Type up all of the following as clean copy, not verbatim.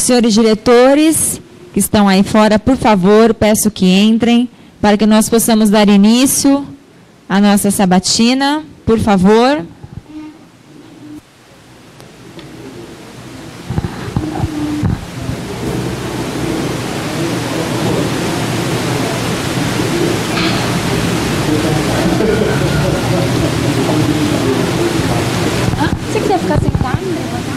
senhores diretores que estão aí fora, por favor, peço que entrem para que nós possamos dar início à nossa sabatina, por favor. Se quiser ficar sentado, levantar.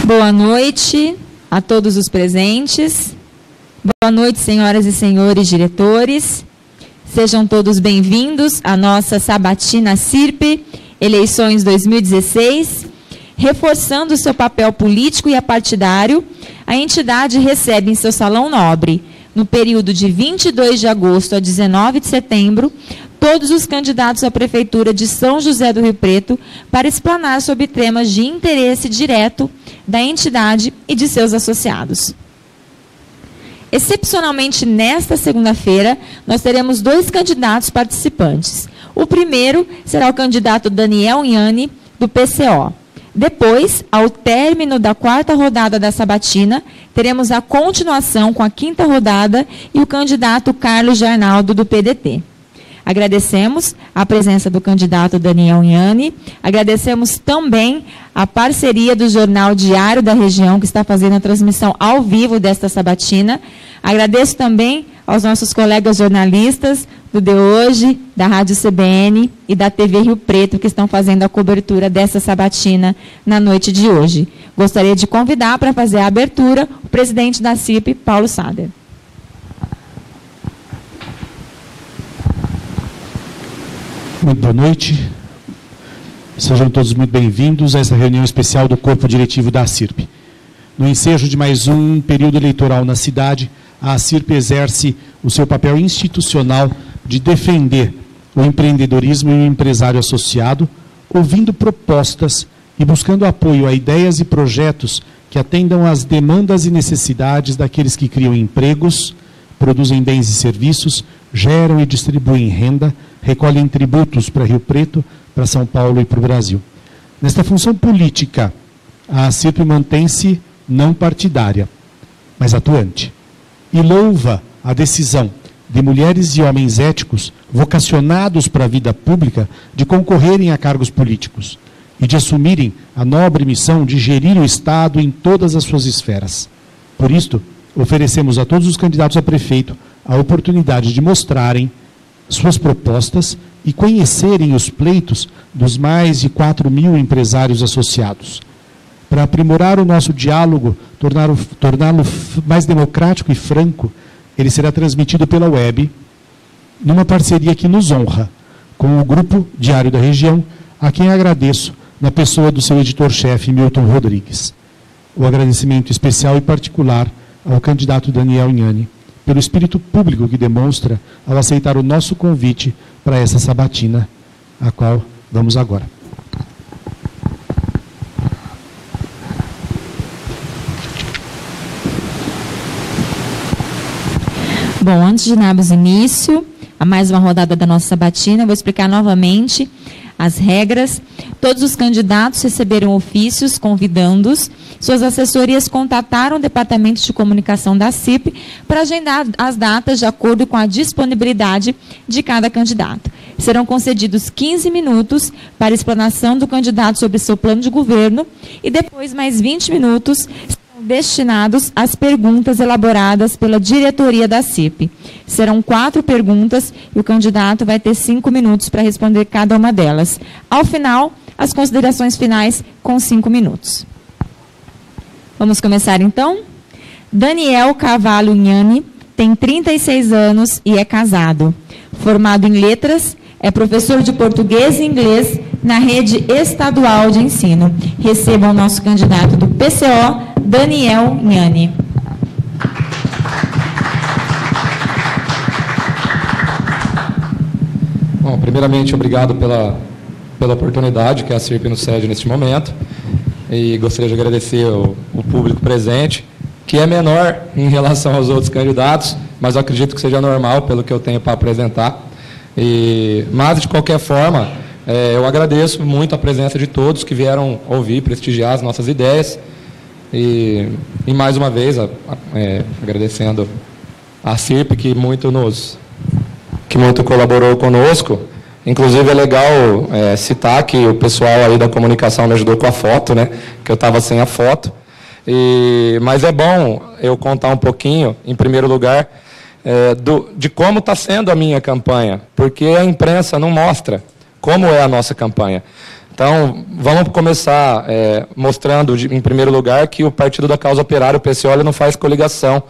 Boa noite a todos os presentes. Boa noite, senhoras e senhores diretores. Sejam todos bem-vindos à nossa Sabatina CIRP, eleições 2016. Reforçando seu papel político e apartidário, a entidade recebe em seu Salão Nobre, no período de 22 de agosto a 19 de setembro, todos os candidatos à Prefeitura de São José do Rio Preto para explanar sobre temas de interesse direto da entidade e de seus associados. Excepcionalmente, nesta segunda-feira, nós teremos 2 candidatos participantes. O primeiro será o candidato Daniel Inhani, do PCO. Depois, ao término da 4ª rodada da sabatina, teremos a continuação com a 5ª rodada e o candidato Carlos Jarnaldo, do PDT. Agradecemos a presença do candidato Daniel Inhani, agradecemos também a parceria do Jornal Diário da Região, que está fazendo a transmissão ao vivo desta sabatina. Agradeço também aos nossos colegas jornalistas do De Hoje, da Rádio CBN e da TV Rio Preto, que estão fazendo a cobertura dessa sabatina na noite de hoje. Gostaria de convidar para fazer a abertura o presidente da CIRP, Paulo Sader. Muito boa noite. Sejam todos muito bem-vindos a essa reunião especial do Corpo Diretivo da CIRP. No ensejo de mais um período eleitoral na cidade, a CIRP exerce o seu papel institucional de defender o empreendedorismo e o empresário associado, ouvindo propostas e buscando apoio a ideias e projetos que atendam às demandas e necessidades daqueles que criam empregos, produzem bens e serviços, geram e distribuem renda, recolhem tributos para Rio Preto, para São Paulo e para o Brasil. Nesta função política, a CIRP mantém-se não partidária, mas atuante, e louva a decisão de mulheres e homens éticos vocacionados para a vida pública de concorrerem a cargos políticos e de assumirem a nobre missão de gerir o Estado em todas as suas esferas. Por isto, oferecemos a todos os candidatos a prefeito a oportunidade de mostrarem suas propostas e conhecerem os pleitos dos mais de 4.000 empresários associados. Para aprimorar o nosso diálogo, torná-lo mais democrático e franco, ele será transmitido pela web, numa parceria que nos honra com o Grupo Diário da Região, a quem agradeço na pessoa do seu editor-chefe, Milton Rodrigues. O agradecimento especial e particular ao candidato Daniel Inhani, pelo espírito público que demonstra ao aceitar o nosso convite para essa sabatina, a qual vamos agora. Bom, antes de darmos início a mais uma rodada da nossa sabatina, vou explicar novamente as regras. Todos os candidatos receberam ofícios convidando-os. Suas assessorias contataram o Departamento de Comunicação da CIRP para agendar as datas de acordo com a disponibilidade de cada candidato. Serão concedidos 15 minutos para a explanação do candidato sobre seu plano de governo e depois mais 20 minutos destinados às perguntas elaboradas pela diretoria da CIRP. Serão 4 perguntas e o candidato vai ter 5 minutos para responder cada uma delas. Ao final, as considerações finais com 5 minutos. Vamos começar, então? Daniel Carvalho Nhani tem 36 anos e é casado. Formado em letras, é professor de português e inglês na rede estadual de ensino. Recebam o nosso candidato do PCO, Daniel Nhani. Bom, primeiramente, obrigado pela oportunidade que a CIRP nos cede neste momento. E gostaria de agradecer o público presente, que é menor em relação aos outros candidatos, mas eu acredito que seja normal pelo que eu tenho para apresentar. Mas, de qualquer forma, eu agradeço muito a presença de todos que vieram ouvir, prestigiar as nossas ideias. E mais uma vez, agradecendo a CIRP, que muito colaborou conosco. Inclusive, é legal citar que o pessoal aí da comunicação me ajudou com a foto, né? Que eu estava sem a foto. Mas é bom eu contar um pouquinho, em primeiro lugar, de como está sendo a minha campanha, porque a imprensa não mostra como é a nossa campanha. Então, vamos começar mostrando, em primeiro lugar, que o Partido da Causa Operária, o PCO, não faz coligação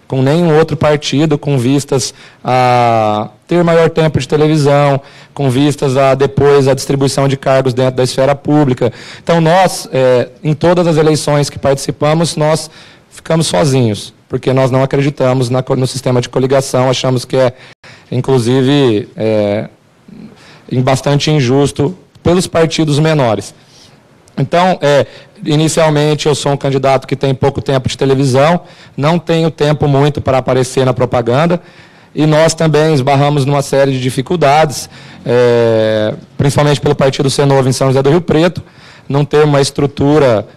com nenhum outro partido, com vistas a ter maior tempo de televisão, com vistas a depois a distribuição de cargos dentro da esfera pública. Então, nós, em todas as eleições que participamos, nós ficamos sozinhos, porque nós não acreditamos no sistema de coligação, achamos que inclusive, bastante injusto pelos partidos menores. Então, inicialmente, eu sou um candidato que tem pouco tempo de televisão, não tenho tempo muito para aparecer na propaganda, e nós também esbarramos numa série de dificuldades, principalmente pelo Partido Ser Novo em São José do Rio Preto, não ter uma estrutura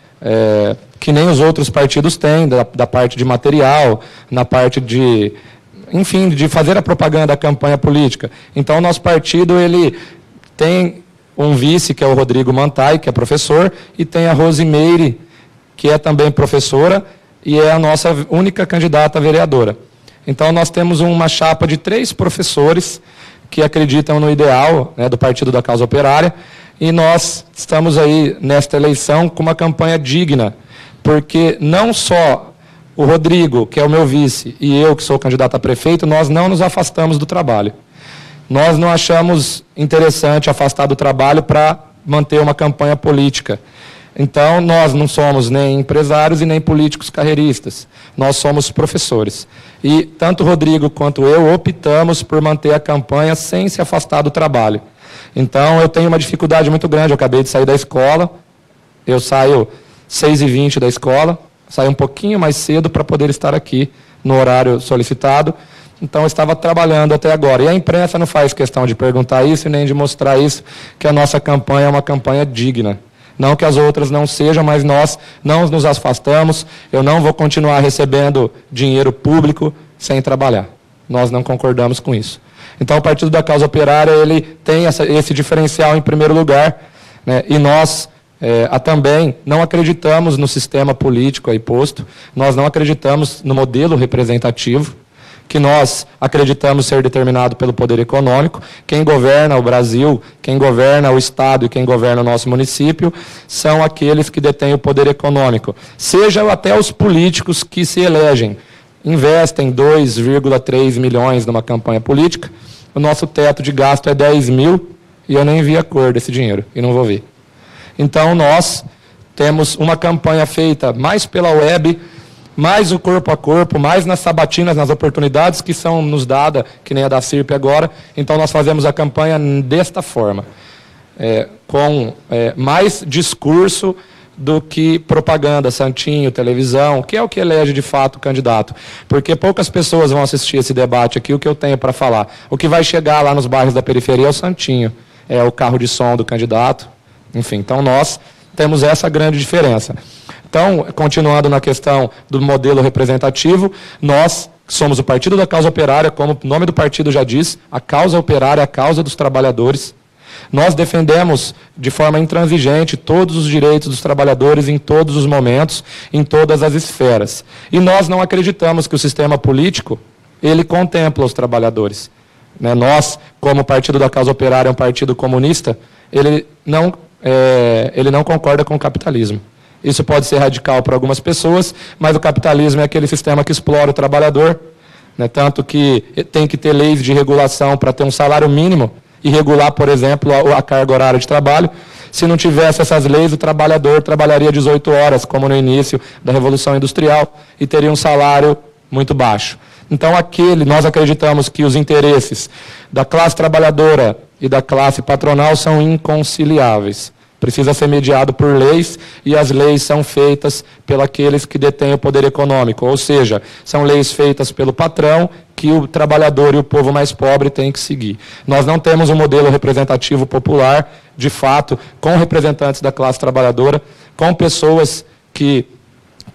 que nem os outros partidos têm, da parte de material, na parte de, enfim, de fazer a propaganda da campanha política. Então, o nosso partido, ele tem um vice, que é o Rodrigo Mantai, que é professor, e tem a Rosimeire, que é também professora, e é a nossa única candidata a vereadora. Então, nós temos uma chapa de 3 professores que acreditam no ideal, né, do Partido da Causa Operária, e nós estamos aí, nesta eleição, com uma campanha digna, porque não só o Rodrigo, que é o meu vice, e eu, que sou candidato a prefeito, nós não nos afastamos do trabalho. Nós não achamos interessante afastar do trabalho para manter uma campanha política. Então, nós não somos nem empresários e nem políticos carreiristas. Nós somos professores. E tanto o Rodrigo quanto eu optamos por manter a campanha sem se afastar do trabalho. Então, eu tenho uma dificuldade muito grande. Eu acabei de sair da escola, eu saio 6h20 da escola, saio um pouquinho mais cedo para poder estar aqui no horário solicitado. Então, eu estava trabalhando até agora. E a imprensa não faz questão de perguntar isso e nem de mostrar isso, que a nossa campanha é uma campanha digna. Não que as outras não sejam, mas nós não nos afastamos. Eu não vou continuar recebendo dinheiro público sem trabalhar. Nós não concordamos com isso. Então, o Partido da Causa Operária, ele tem esse diferencial em primeiro lugar, né? E nós também não acreditamos no sistema político aí posto, nós não acreditamos no modelo representativo, que nós acreditamos ser determinado pelo poder econômico. Quem governa o Brasil, quem governa o Estado e quem governa o nosso município são aqueles que detêm o poder econômico. Sejam até os políticos que se elegem, investem 2,3 milhões numa campanha política, o nosso teto de gasto é 10 mil e eu nem vi a cor desse dinheiro e não vou ver. Então, nós temos uma campanha feita mais pela web, mais o corpo a corpo, mais nas sabatinas, nas oportunidades que são nos dadas, que nem a da CIRP agora. Então, nós fazemos a campanha desta forma, com mais discurso do que propaganda, santinho, televisão, que é o que elege de fato o candidato. Porque poucas pessoas vão assistir esse debate aqui, o que eu tenho para falar. O que vai chegar lá nos bairros da periferia é o santinho, é o carro de som do candidato. Enfim, então nós temos essa grande diferença. Então, continuando na questão do modelo representativo, nós somos o Partido da Causa Operária, como o nome do partido já diz, a causa operária, a causa dos trabalhadores. Nós defendemos de forma intransigente todos os direitos dos trabalhadores em todos os momentos, em todas as esferas. E nós não acreditamos que o sistema político, ele contempla os trabalhadores. Nós, como Partido da Causa Operária, um partido comunista, ele não ele não concorda com o capitalismo. Isso pode ser radical para algumas pessoas, mas o capitalismo é aquele sistema que explora o trabalhador, né? Tanto que tem que ter leis de regulação para ter um salário mínimo e regular, por exemplo, a carga horária de trabalho. Se não tivesse essas leis, o trabalhador trabalharia 18 horas, como no início da Revolução Industrial, e teria um salário muito baixo. Então, nós acreditamos que os interesses da classe trabalhadora e da classe patronal são inconciliáveis. Precisa ser mediado por leis, e as leis são feitas pelos aqueles que detêm o poder econômico, ou seja, são leis feitas pelo patrão que o trabalhador e o povo mais pobre têm que seguir. Nós não temos um modelo representativo popular, de fato, com representantes da classe trabalhadora, com pessoas que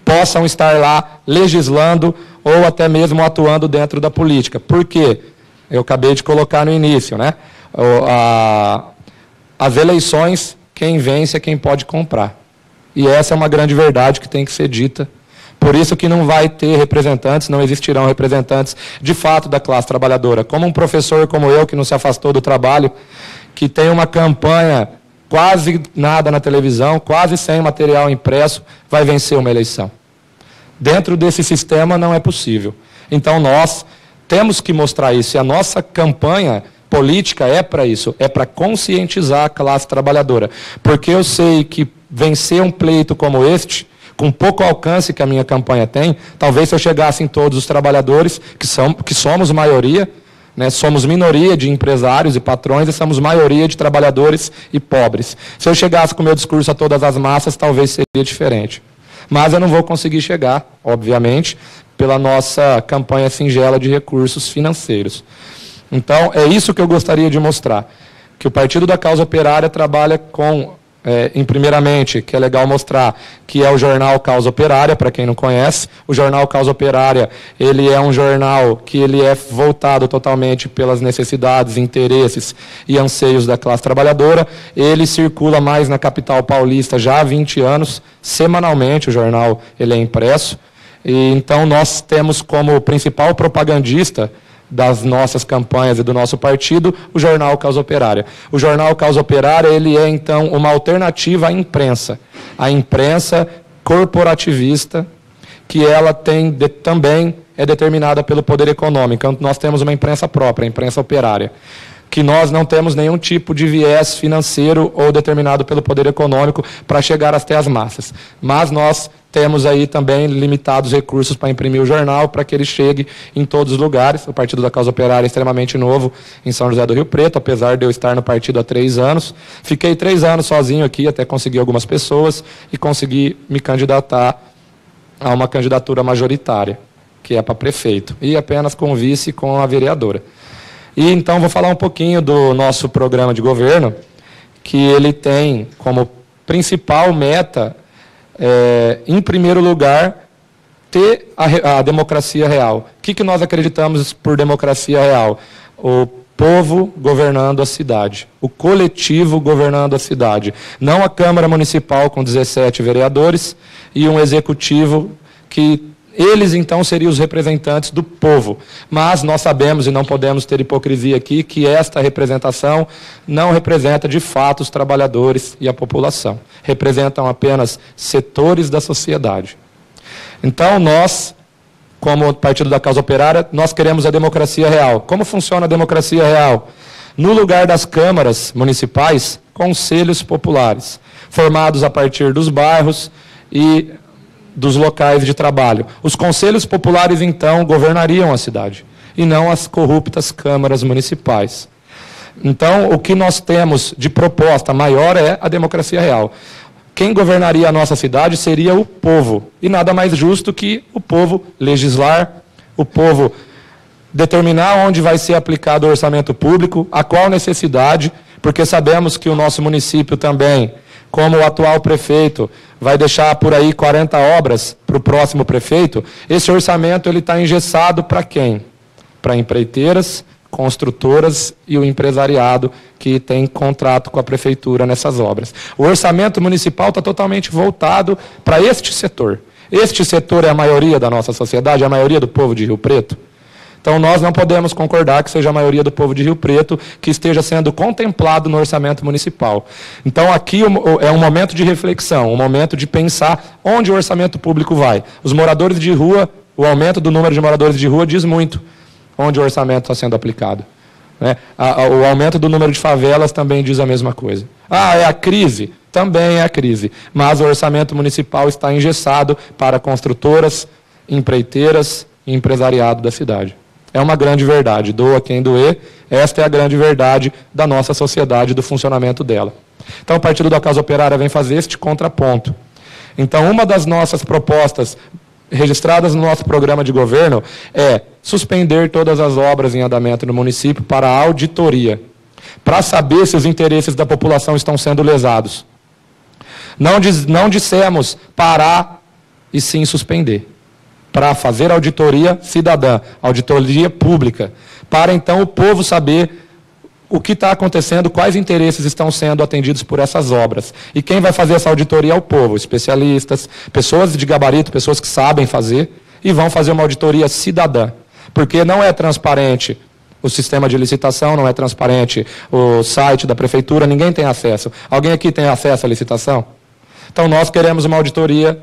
possam estar lá legislando ou até mesmo atuando dentro da política. Por quê? Eu acabei de colocar no início, né? As eleições, quem vence é quem pode comprar. E essa é uma grande verdade que tem que ser dita. Por isso que não vai ter representantes, não existirão representantes de fato da classe trabalhadora. Como um professor como eu, que não se afastou do trabalho, que tem uma campanha quase nada na televisão, quase sem material impresso, vai vencer uma eleição. Dentro desse sistema não é possível. Então nós temos que mostrar isso. E a nossa campanha política é para isso, é para conscientizar a classe trabalhadora. Porque eu sei que vencer um pleito como este, com pouco alcance que a minha campanha tem, talvez se eu chegasse em todos os trabalhadores, que somos maioria, né, somos minoria de empresários e patrões, e somos maioria de trabalhadores e pobres. Se eu chegasse com o meu discurso a todas as massas, talvez seria diferente. Mas eu não vou conseguir chegar, obviamente, pela nossa campanha singela de recursos financeiros. Então, é isso que eu gostaria de mostrar, que o Partido da Causa Operária trabalha com, primeiramente, que é legal mostrar, que é o jornal Causa Operária, para quem não conhece. O jornal Causa Operária, ele é um jornal que ele é voltado totalmente pelas necessidades, interesses e anseios da classe trabalhadora. Ele circula mais na capital paulista já há 20 anos, semanalmente o jornal ele é impresso. E, então, nós temos como principal propagandista das nossas campanhas e do nosso partido, o jornal Causa Operária. O jornal Causa Operária, ele é, então, uma alternativa à imprensa. A imprensa corporativista, que ela também é determinada pelo poder econômico. Então, nós temos uma imprensa própria, a imprensa operária, que nós não temos nenhum tipo de viés financeiro ou determinado pelo poder econômico para chegar até as massas. Mas nós temos aí também limitados recursos para imprimir o jornal, para que ele chegue em todos os lugares. O Partido da Causa Operária é extremamente novo em São José do Rio Preto, apesar de eu estar no partido há 3 anos. Fiquei 3 anos sozinho aqui, até conseguir algumas pessoas, e consegui me candidatar a uma candidatura majoritária, que é para prefeito, e apenas com vice com a vereadora. E então vou falar um pouquinho do nosso programa de governo, que ele tem como principal meta, em primeiro lugar, ter a democracia real. O que nós acreditamos por democracia real? O povo governando a cidade, o coletivo governando a cidade. Não a Câmara Municipal com 17 vereadores e um executivo que eles, então, seriam os representantes do povo. Mas nós sabemos, e não podemos ter hipocrisia aqui, que esta representação não representa, de fato, os trabalhadores e a população. Representam apenas setores da sociedade. Então, nós, como Partido da Causa Operária, nós queremos a democracia real. Como funciona a democracia real? No lugar das câmaras municipais, conselhos populares, formados a partir dos bairros e dos locais de trabalho. Os conselhos populares, então, governariam a cidade, e não as corruptas câmaras municipais. Então, o que nós temos de proposta maior é a democracia real. Quem governaria a nossa cidade seria o povo, e nada mais justo que o povo legislar, o povo determinar onde vai ser aplicado o orçamento público, a qual necessidade, porque sabemos que o nosso município também, como o atual prefeito vai deixar por aí 40 obras para o próximo prefeito, esse orçamento está engessado para quem? Para empreiteiras, construtoras e o empresariado que tem contrato com a prefeitura nessas obras. O orçamento municipal está totalmente voltado para este setor. Este setor é a maioria da nossa sociedade, a maioria do povo de Rio Preto. Então, nós não podemos concordar que seja a maioria do povo de Rio Preto que esteja sendo contemplado no orçamento municipal. Então, aqui é um momento de reflexão, um momento de pensar onde o orçamento público vai. Os moradores de rua, o aumento do número de moradores de rua diz muito onde o orçamento está sendo aplicado. Né? O aumento do número de favelas também diz a mesma coisa. É a crise? Também é a crise. Mas o orçamento municipal está engessado para construtoras, empreiteiras e empresariado da cidade. É uma grande verdade. Doa quem doer. Esta é a grande verdade da nossa sociedade, do funcionamento dela. Então, o Partido da Causa Operária vem fazer este contraponto. Então, uma das nossas propostas registradas no nosso programa de governo é suspender todas as obras em andamento no município para a auditoria, para saber se os interesses da população estão sendo lesados. Não dissemos parar e sim suspender, para fazer auditoria cidadã, auditoria pública, para então o povo saber o que está acontecendo, quais interesses estão sendo atendidos por essas obras. E quem vai fazer essa auditoria é o povo, especialistas, pessoas de gabarito, pessoas que sabem fazer, e vão fazer uma auditoria cidadã. Porque não é transparente o sistema de licitação, não é transparente o site da prefeitura, ninguém tem acesso. Alguém aqui tem acesso à licitação? Então nós queremos uma auditoria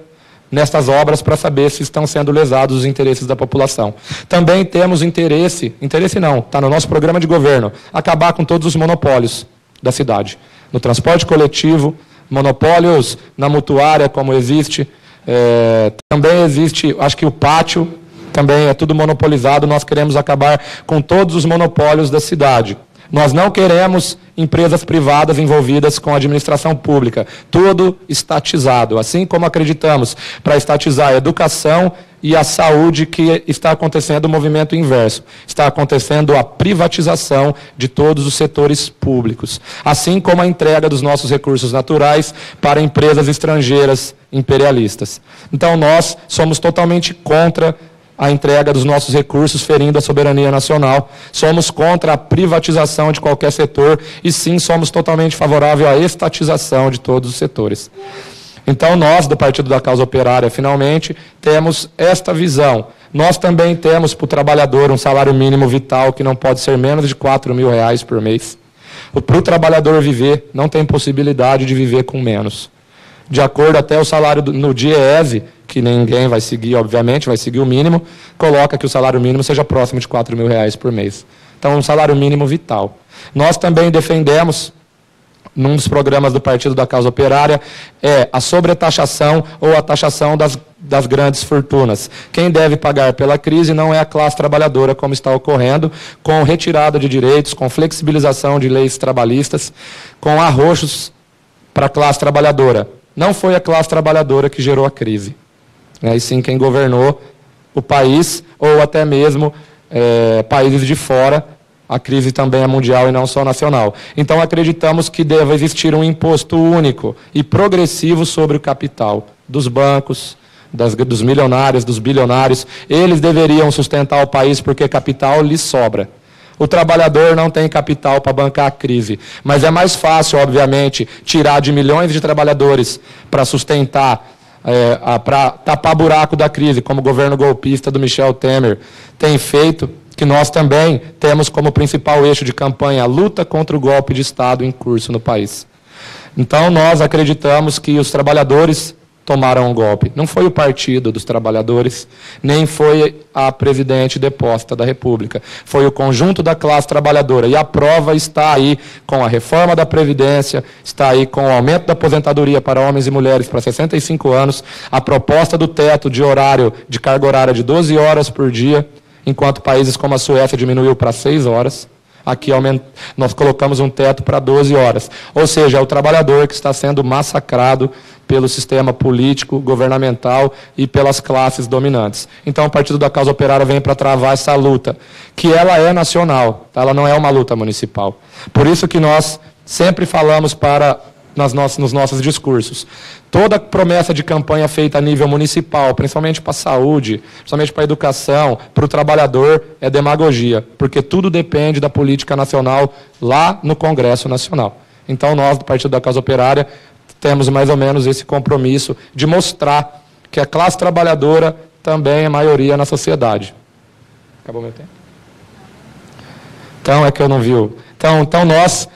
nestas obras para saber se estão sendo lesados os interesses da população. Também temos interesse não, está no nosso programa de governo, acabar com todos os monopólios da cidade. No transporte coletivo, monopólios na mutuária, como existe, também existe, acho que o pátio também é tudo monopolizado, nós queremos acabar com todos os monopólios da cidade. Nós não queremos empresas privadas envolvidas com a administração pública. Tudo estatizado. Assim como acreditamos para estatizar a educação e a saúde, que está acontecendo o movimento inverso. Está acontecendo a privatização de todos os setores públicos. Assim como a entrega dos nossos recursos naturais para empresas estrangeiras imperialistas. Então nós somos totalmente contra a entrega dos nossos recursos, ferindo a soberania nacional. Somos contra a privatização de qualquer setor e sim somos totalmente favoráveis à estatização de todos os setores. Então nós, do Partido da Causa Operária, finalmente, temos esta visão. Nós também temos para o trabalhador um salário mínimo vital que não pode ser menos de R$4.000 por mês. Para o trabalhador viver, não tem possibilidade de viver com menos. De acordo até o salário no DIEESE, que ninguém vai seguir, obviamente, vai seguir o mínimo, coloca que o salário mínimo seja próximo de R$4.000 por mês. Então, um salário mínimo vital. Nós também defendemos, num dos programas do Partido da Causa Operária, a sobretaxação ou a taxação das grandes fortunas. Quem deve pagar pela crise não é a classe trabalhadora, como está ocorrendo, com retirada de direitos, com flexibilização de leis trabalhistas, com arroxos para a classe trabalhadora. Não foi a classe trabalhadora que gerou a crise, e sim quem governou o país, ou até mesmo países de fora. A crise também é mundial e não só nacional. Então acreditamos que deve existir um imposto único e progressivo sobre o capital dos bancos, dos milionários, dos bilionários. Eles deveriam sustentar o país porque capital lhes sobra. O trabalhador não tem capital para bancar a crise, mas é mais fácil, obviamente, tirar de milhões de trabalhadores para sustentar, para tapar buraco da crise, como o governo golpista do Michel Temer tem feito, que nós também temos como principal eixo de campanha a luta contra o golpe de Estado em curso no país. Então, nós acreditamos que os trabalhadores tomaram um golpe. Não foi o Partido dos Trabalhadores, nem foi a presidente deposta da República. Foi o conjunto da classe trabalhadora. E a prova está aí com a reforma da Previdência, está aí com o aumento da aposentadoria para homens e mulheres para 65 anos, a proposta do teto de horário, de carga horária de 12 horas por dia, enquanto países como a Suécia diminuiu para 6 horas. Aqui nós colocamos um teto para 12 horas. Ou seja, é o trabalhador que está sendo massacrado pelo sistema político, governamental e pelas classes dominantes. Então, o Partido da Causa Operária vem para travar essa luta, que ela é nacional, tá? Ela não é uma luta municipal. Por isso que nós sempre falamos nos nossos discursos. Toda promessa de campanha feita a nível municipal, principalmente para a saúde, principalmente para a educação, para o trabalhador, é demagogia, porque tudo depende da política nacional lá no Congresso Nacional. Então, nós, do Partido da Causa Operária, temos mais ou menos esse compromisso de mostrar que a classe trabalhadora também é maioria na sociedade. Acabou meu tempo? Então, é que eu não vi. Então nós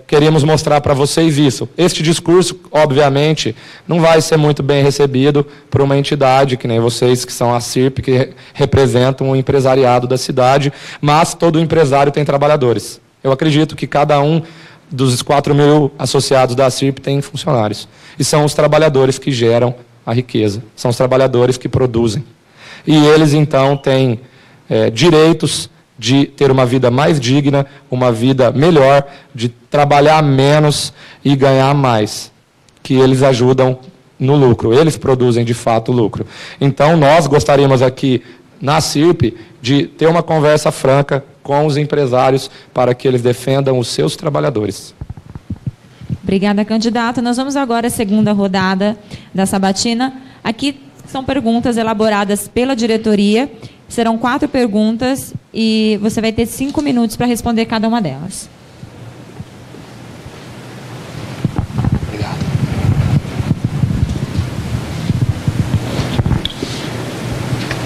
queríamos mostrar para vocês isso. Este discurso, obviamente, não vai ser muito bem recebido por uma entidade, que nem vocês, que são a CIRP, que representam o empresariado da cidade, mas todo empresário tem trabalhadores. Eu acredito que cada um dos 4.000 associados da CIRP tem funcionários. E são os trabalhadores que geram a riqueza, são os trabalhadores que produzem. E eles, então, têm direitos de ter uma vida mais digna, uma vida melhor, de trabalhar menos e ganhar mais, que eles ajudam no lucro, eles produzem de fato lucro. Então nós gostaríamos aqui, na CIRP, de ter uma conversa franca com os empresários para que eles defendam os seus trabalhadores. Obrigada, candidato. Nós vamos agora à segunda rodada da sabatina. Aqui são perguntas elaboradas pela diretoria. Serão 4 perguntas e você vai ter 5 minutos para responder cada uma delas. Obrigado.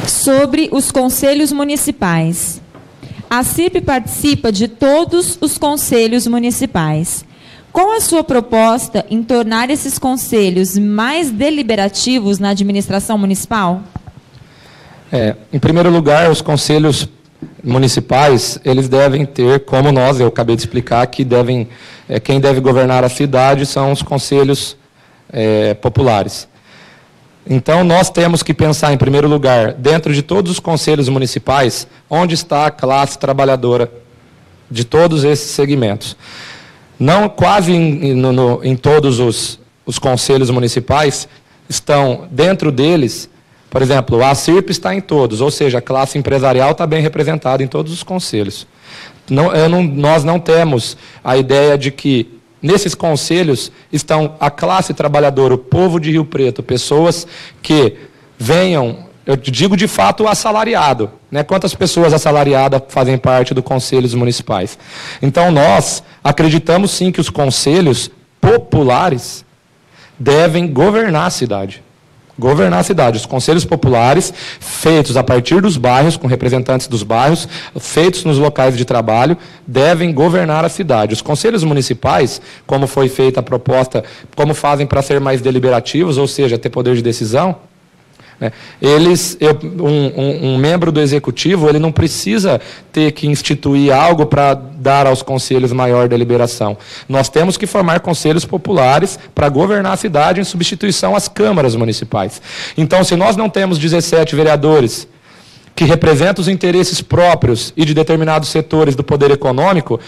Sobre os conselhos municipais. A CIRP participa de todos os conselhos municipais. Qual a sua proposta em tornar esses conselhos mais deliberativos na administração municipal? Em primeiro lugar, os conselhos municipais, eles devem ter, como eu acabei de explicar, que quem deve governar a cidade são os conselhos populares. Então, nós temos que pensar, em primeiro lugar, dentro de todos os conselhos municipais, onde está a classe trabalhadora de todos esses segmentos. Não quase em todos os conselhos municipais estão dentro deles. Por exemplo, a CIRP está em todos, ou seja, a classe empresarial está bem representada em todos os conselhos. Nós não temos a ideia de que nesses conselhos estão a classe trabalhadora, o povo de Rio Preto, pessoas que venham, eu digo de fato assalariado, né? Quantas pessoas assalariadas fazem parte dos conselhos municipais? Então nós acreditamos sim que os conselhos populares devem governar a cidade. Governar a cidade. Os conselhos populares, feitos a partir dos bairros, com representantes dos bairros, feitos nos locais de trabalho, devem governar a cidade. Os conselhos municipais, como foi feita a proposta, como fazem para ser mais deliberativos, ou seja, ter poder de decisão, né, um membro do executivo, ele não precisa ter que instituir algo para dar aos conselhos maior deliberação. Nós temos que formar conselhos populares para governar a cidade em substituição às câmaras municipais. Então, se nós não temos 17 vereadores que representam os interesses próprios e de determinados setores do poder econômico,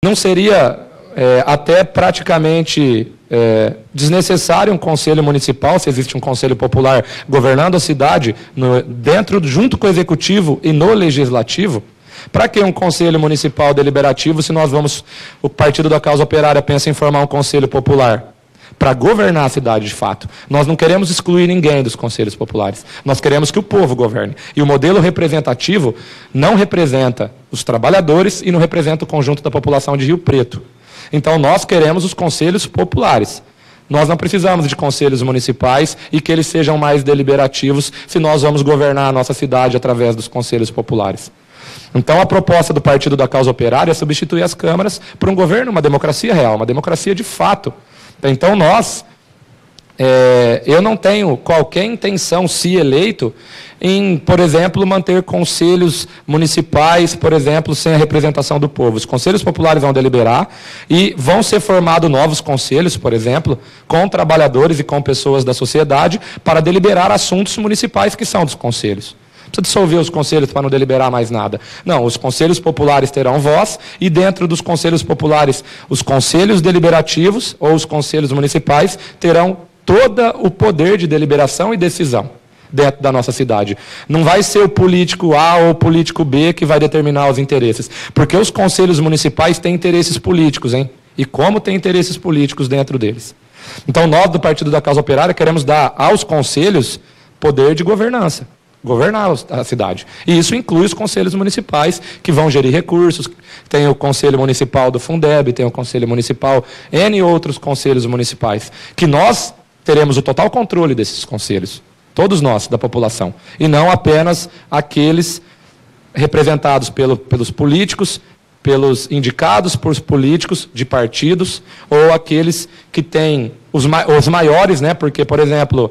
não seria até praticamente desnecessário um conselho municipal, se existe um conselho popular governando a cidade, junto com o executivo e no legislativo. Para que um conselho municipal deliberativo se o Partido da Causa Operária pensa em formar um conselho popular? Para governar a cidade de fato. Nós não queremos excluir ninguém dos conselhos populares. Nós queremos que o povo governe. E o modelo representativo não representa os trabalhadores e não representa o conjunto da população de Rio Preto. Então, nós queremos os conselhos populares. Nós não precisamos de conselhos municipais e que eles sejam mais deliberativos se nós vamos governar a nossa cidade através dos conselhos populares. Então, a proposta do Partido da Causa Operária é substituir as câmaras por um governo, uma democracia real, uma democracia de fato. Então, eu não tenho qualquer intenção, se eleito, em, por exemplo, manter conselhos municipais, por exemplo, sem a representação do povo. Os conselhos populares vão deliberar e vão ser formados novos conselhos, por exemplo, com trabalhadores e com pessoas da sociedade para deliberar assuntos municipais que são dos conselhos. Não precisa dissolver os conselhos para não deliberar mais nada. Não, os conselhos populares terão voz e dentro dos conselhos populares, os conselhos deliberativos ou os conselhos municipais terão todo o poder de deliberação e decisão dentro da nossa cidade. Não vai ser o político A ou o político B que vai determinar os interesses, porque os conselhos municipais têm interesses políticos, hein? E como tem interesses políticos dentro deles. Então, nós do Partido da Causa Operária queremos dar aos conselhos poder de governança, governar a cidade. E isso inclui os conselhos municipais, que vão gerir recursos, tem o Conselho Municipal do Fundeb, tem o Conselho Municipal, N outros conselhos municipais, que nós teremos o total controle desses conselhos, todos nós, da população, e não apenas aqueles representados pelos políticos pelos indicados por políticos de partidos ou aqueles que têm os maiores, né? Porque, por exemplo,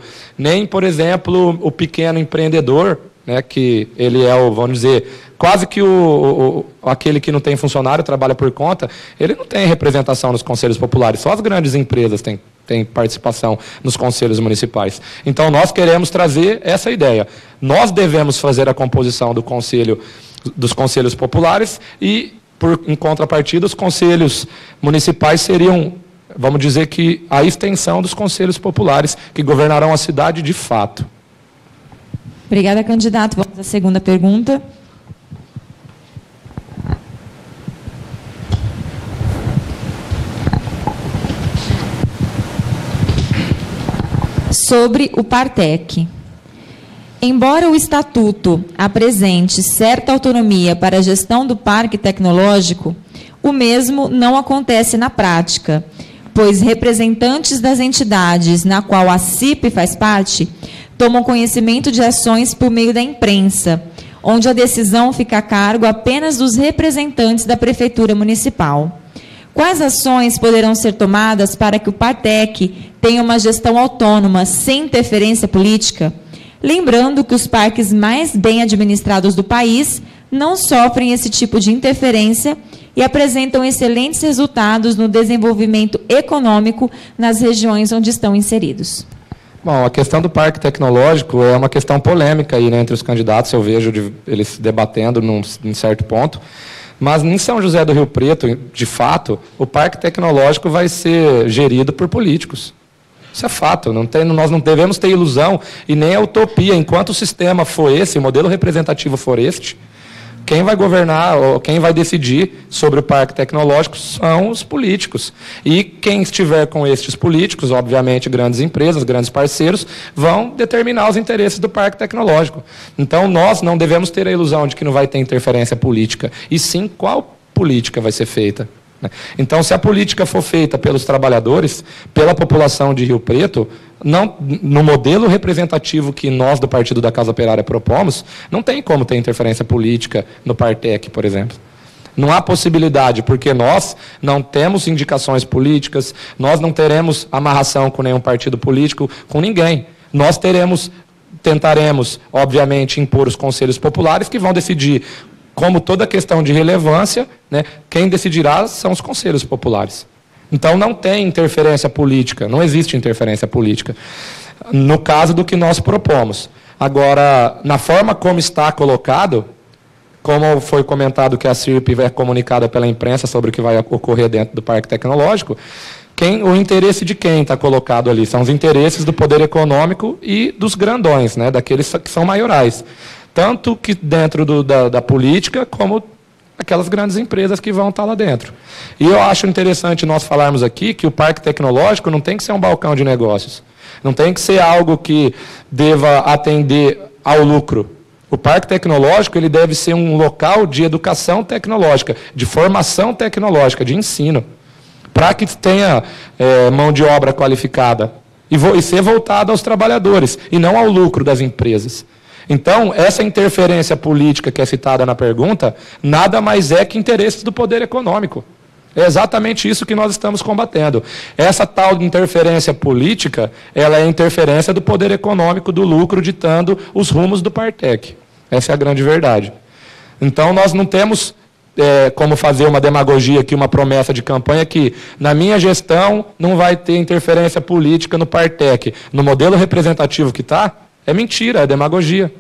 o pequeno empreendedor, né, que ele é vamos dizer, quase que aquele que não tem funcionário, trabalha por conta, ele não tem representação nos conselhos populares, só as grandes empresas têm participação nos conselhos municipais. Então, nós queremos trazer essa ideia. Nós devemos fazer a composição dos conselhos populares e, em contrapartida, os conselhos municipais seriam, vamos dizer que, a extensão dos conselhos populares que governarão a cidade de fato. Obrigada, candidato. Vamos à segunda pergunta. Sobre o Partec. Embora o Estatuto apresente certa autonomia para a gestão do parque tecnológico, o mesmo não acontece na prática, pois representantes das entidades na qual a CIRP faz parte tomam conhecimento de ações por meio da imprensa, onde a decisão fica a cargo apenas dos representantes da Prefeitura Municipal. Quais ações poderão ser tomadas para que o Partec tenha uma gestão autônoma, sem interferência política? Lembrando que os parques mais bem administrados do país não sofrem esse tipo de interferência e apresentam excelentes resultados no desenvolvimento econômico nas regiões onde estão inseridos. Bom, a questão do parque tecnológico é uma questão polêmica aí, né, entre os candidatos, eu vejo eles debatendo em certo ponto. Mas em São José do Rio Preto, de fato, o parque tecnológico vai ser gerido por políticos. Isso é fato, nós não devemos ter ilusão e nem a utopia. Enquanto o sistema for esse, o modelo representativo for este, quem vai governar, ou quem vai decidir sobre o parque tecnológico são os políticos. E quem estiver com estes políticos, obviamente grandes empresas, grandes parceiros, vão determinar os interesses do parque tecnológico. Então nós não devemos ter a ilusão de que não vai ter interferência política, e sim qual política vai ser feita. Então, se a política for feita pelos trabalhadores, pela população de Rio Preto, no modelo representativo que nós do Partido da Casa Operária propomos, não tem como ter interferência política no Partec, por exemplo. Não há possibilidade, porque nós não temos indicações políticas, nós não teremos amarração com nenhum partido político, com ninguém. Nós tentaremos, obviamente, impor os conselhos populares que vão decidir. Como toda questão de relevância, né, quem decidirá são os conselhos populares. Então não tem interferência política, não existe interferência política, no caso do que nós propomos. Agora, na forma como está colocado, como foi comentado que a CIRP é comunicada pela imprensa sobre o que vai ocorrer dentro do Parque Tecnológico, o interesse de quem está colocado ali? São os interesses do poder econômico e dos grandões, né, daqueles que são maiorais. Tanto que dentro da política, como aquelas grandes empresas que vão estar lá dentro. E eu acho interessante nós falarmos aqui que o parque tecnológico não tem que ser um balcão de negócios. Não tem que ser algo que deva atender ao lucro. O parque tecnológico ele deve ser um local de educação tecnológica, de formação tecnológica, de ensino, para que tenha mão de obra qualificada e ser voltado aos trabalhadores, e não ao lucro das empresas. Então, essa interferência política que é citada na pergunta, nada mais é que interesses do poder econômico. É exatamente isso que nós estamos combatendo. Essa tal interferência política, ela é a interferência do poder econômico, do lucro, ditando os rumos do Partec. Essa é a grande verdade. Então, nós não temos como fazer uma demagogia aqui, uma promessa de campanha que, na minha gestão, não vai ter interferência política no Partec. No modelo representativo que está, é mentira, é demagogia.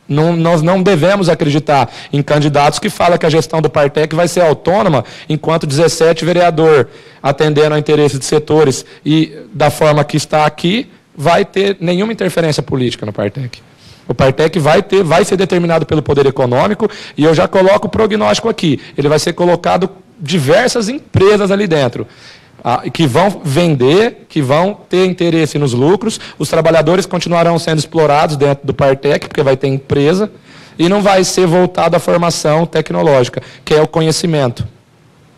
Nós não devemos acreditar em candidatos que falam que a gestão do Partec vai ser autônoma, enquanto 17 vereador atendendo ao interesse de setores e da forma que está aqui, vai ter nenhuma interferência política no Partec. O Partec vai ser determinado pelo poder econômico, e eu já coloco o prognóstico aqui. Ele vai ser colocado diversas empresas ali dentro, que vão vender, que vão ter interesse nos lucros, os trabalhadores continuarão sendo explorados dentro do Partec, porque vai ter empresa, e não vai ser voltado à formação tecnológica, que é o conhecimento.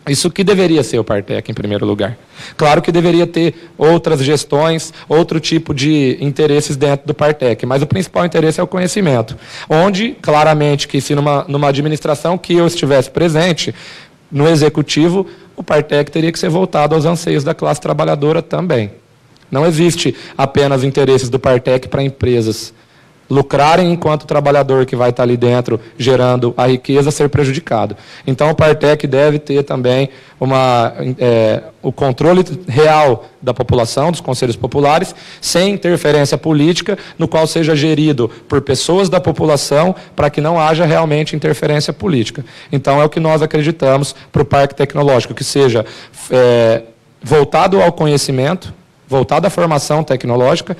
Isso que deveria ser o Partec, em primeiro lugar. Claro que deveria ter outras gestões, outro tipo de interesses dentro do Partec, mas o principal interesse é o conhecimento. Onde, claramente, que se numa administração que eu estivesse presente, no executivo, o Partec teria que ser voltado aos anseios da classe trabalhadora também. Não existe apenas interesses do Partec para empresas lucrarem enquanto o trabalhador que vai estar ali dentro gerando a riqueza ser prejudicado. Então, o Partec deve ter também o controle real da população, dos conselhos populares, sem interferência política, no qual seja gerido por pessoas da população, para que não haja realmente interferência política. Então, é o que nós acreditamos para o Parque Tecnológico, que seja voltado ao conhecimento, voltado à formação tecnológica,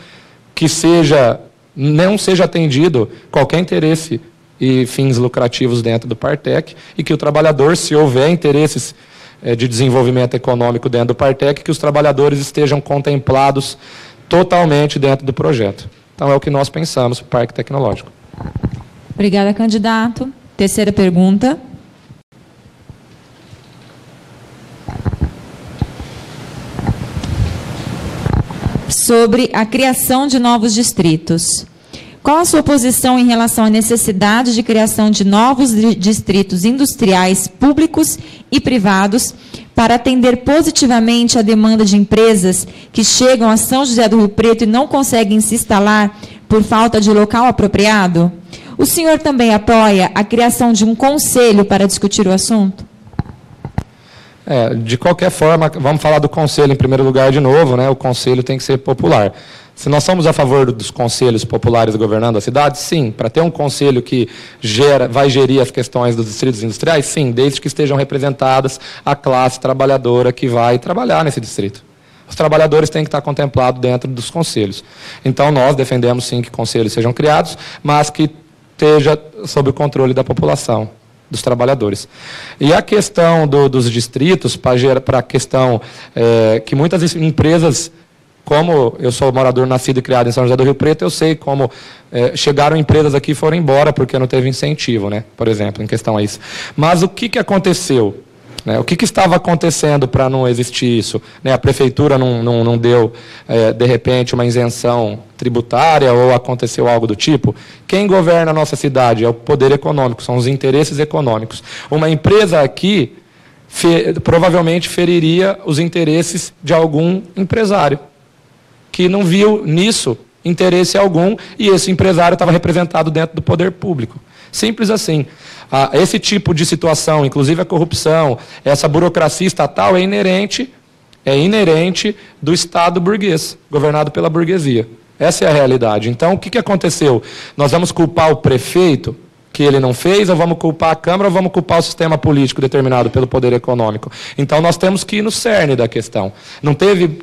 que não seja atendido qualquer interesse e fins lucrativos dentro do Partec, e que o trabalhador, se houver interesses de desenvolvimento econômico dentro do Partec, que os trabalhadores estejam contemplados totalmente dentro do projeto. Então, é o que nós pensamos para o Parque Tecnológico. Obrigada, candidato. Terceira pergunta. Sobre a criação de novos distritos. Qual a sua posição em relação à necessidade de criação de novos distritos industriais públicos e privados para atender positivamente a demanda de empresas que chegam a São José do Rio Preto e não conseguem se instalar por falta de local apropriado? O senhor também apoia a criação de um conselho para discutir o assunto? De qualquer forma, vamos falar do conselho em primeiro lugar de novo, né? O conselho tem que ser popular. Se nós somos a favor dos conselhos populares governando a cidade, sim. Para ter um conselho que vai gerir as questões dos distritos industriais, sim, desde que estejam representadas a classe trabalhadora que vai trabalhar nesse distrito. Os trabalhadores têm que estar contemplados dentro dos conselhos. Então, nós defendemos, sim, que conselhos sejam criados, mas que esteja sob o controle da população, dos trabalhadores. E a questão dos distritos, para a questão que muitas empresas, como eu sou morador nascido e criado em São José do Rio Preto, eu sei como chegaram empresas aqui e foram embora porque não teve incentivo, né? Por exemplo, em questão a isso. Mas o que aconteceu? O que estava acontecendo para não existir isso? A prefeitura não deu, de repente, uma isenção tributária ou aconteceu algo do tipo? Quem governa a nossa cidade é o poder econômico, são os interesses econômicos. Uma empresa aqui provavelmente feriria os interesses de algum empresário, que não viu nisso interesse algum, e esse empresário estava representado dentro do poder público. Simples assim. Esse tipo de situação, inclusive a corrupção, essa burocracia estatal é inerente do Estado burguês, governado pela burguesia. Essa é a realidade. Então, o que aconteceu? Nós vamos culpar o prefeito, que ele não fez, ou vamos culpar a Câmara, ou vamos culpar o sistema político determinado pelo poder econômico? Então, nós temos que ir no cerne da questão. Não teve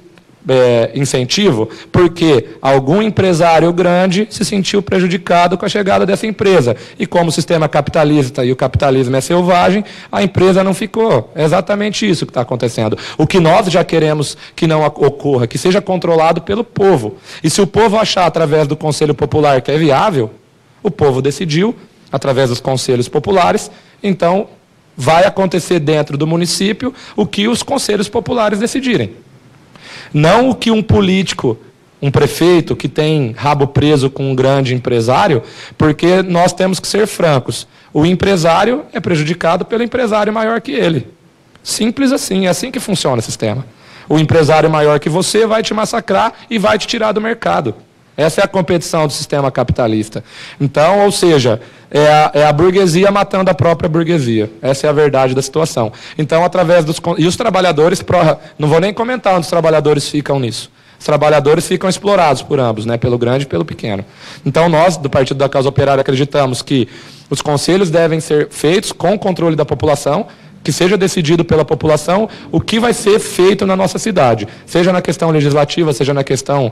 incentivo porque algum empresário grande se sentiu prejudicado com a chegada dessa empresa. E como o sistema capitalista e o capitalismo é selvagem, a empresa não ficou. É exatamente isso que está acontecendo. O que nós já queremos que não ocorra, que seja controlado pelo povo. E se o povo achar através do Conselho Popular que é viável, o povo decidiu, através dos conselhos populares, então vai acontecer dentro do município o que os conselhos populares decidirem. Não o que um político, um prefeito que tem rabo preso com um grande empresário, porque nós temos que ser francos. O empresário é prejudicado pelo empresário maior que ele. Simples assim, é assim que funciona o sistema. O empresário maior que você vai te massacrar e vai te tirar do mercado. Essa é a competição do sistema capitalista. Então, ou seja, é a burguesia matando a própria burguesia. Essa é a verdade da situação. Então, através dos... E os trabalhadores... Não vou nem comentar onde os trabalhadores ficam nisso. Os trabalhadores ficam explorados por ambos, né? Pelo grande e pelo pequeno. Então, nós, do Partido da Causa Operária, acreditamos que os conselhos devem ser feitos com o controle da população, que seja decidido pela população o que vai ser feito na nossa cidade. Seja na questão legislativa, seja na questão...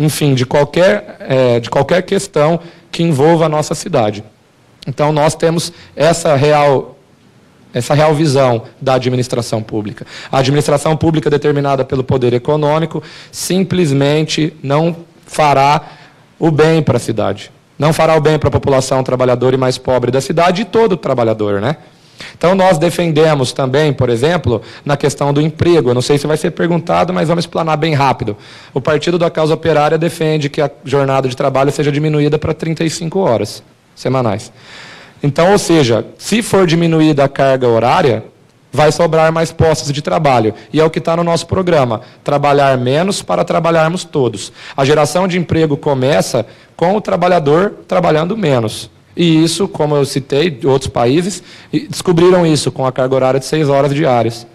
Enfim, de qualquer questão que envolva a nossa cidade. Então, nós temos essa real visão da administração pública. A administração pública determinada pelo poder econômico simplesmente não fará o bem para a cidade. Não fará o bem para a população trabalhadora e mais pobre da cidade e todo trabalhador, né? Então, nós defendemos também, por exemplo, na questão do emprego. Eu não sei se vai ser perguntado, mas vamos explanar bem rápido. O Partido da Causa Operária defende que a jornada de trabalho seja diminuída para 35 horas semanais. Então, ou seja, se for diminuída a carga horária, vai sobrar mais postos de trabalho. E é o que está no nosso programa, trabalhar menos para trabalharmos todos. A geração de emprego começa com o trabalhador trabalhando menos. E isso, como eu citei, outros países descobriram isso com a carga horária de 6 horas diárias,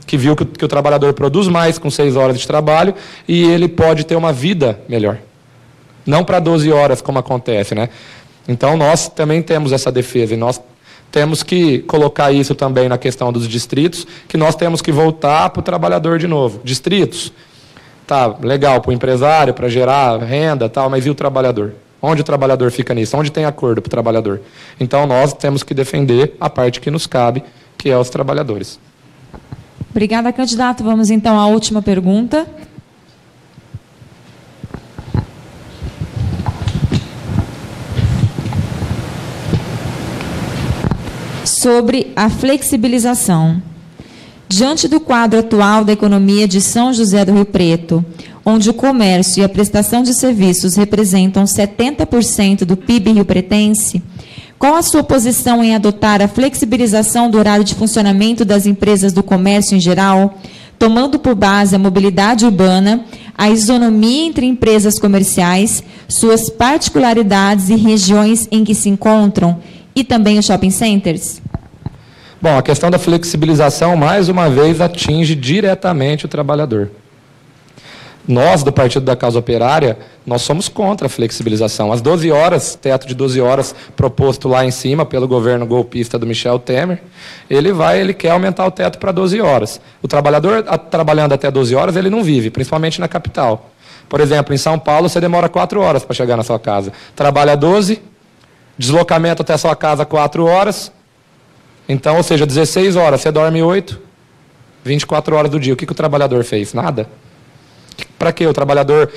que viu que o trabalhador produz mais com 6 horas de trabalho e ele pode ter uma vida melhor. Não para 12 horas, como acontece, né? Então, nós também temos essa defesa e nós temos que colocar isso também na questão dos distritos, que nós temos que voltar para o trabalhador de novo. Distritos, tá, legal, para o empresário, para gerar renda, tal, mas e o trabalhador? Onde o trabalhador fica nisso? Onde tem acordo para o trabalhador? Então, nós temos que defender a parte que nos cabe, que é os trabalhadores. Obrigada, candidato. Vamos, então, à última pergunta. Sobre a flexibilização. Diante do quadro atual da economia de São José do Rio Preto, onde o comércio e a prestação de serviços representam 70% do PIB riopretense, qual a sua posição em adotar a flexibilização do horário de funcionamento das empresas do comércio em geral, tomando por base a mobilidade urbana, a isonomia entre empresas comerciais, suas particularidades e regiões em que se encontram, e também os shopping centers? Bom, a questão da flexibilização, mais uma vez, atinge diretamente o trabalhador. Nós, do Partido da Causa Operária, nós somos contra a flexibilização. As 12 horas, teto de 12 horas proposto lá em cima pelo governo golpista do Michel Temer, ele quer aumentar o teto para 12 horas. O trabalhador, trabalhando até 12 horas, ele não vive, principalmente na capital. Por exemplo, em São Paulo, você demora 4 horas para chegar na sua casa. Trabalha 12, deslocamento até a sua casa 4 horas, então, ou seja, 16 horas, você dorme 8, 24 horas do dia. O que o trabalhador fez? Nada. Para quê? O trabalhador,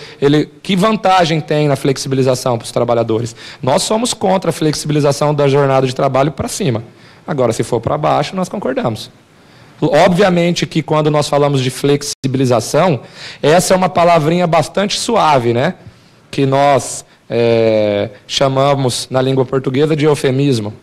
que vantagem tem na flexibilização para os trabalhadores? Nós somos contra a flexibilização da jornada de trabalho para cima. Agora, se for para baixo, nós concordamos. Obviamente que quando nós falamos de flexibilização, essa é uma palavrinha bastante suave, né? Que nós chamamos na língua portuguesa de eufemismo.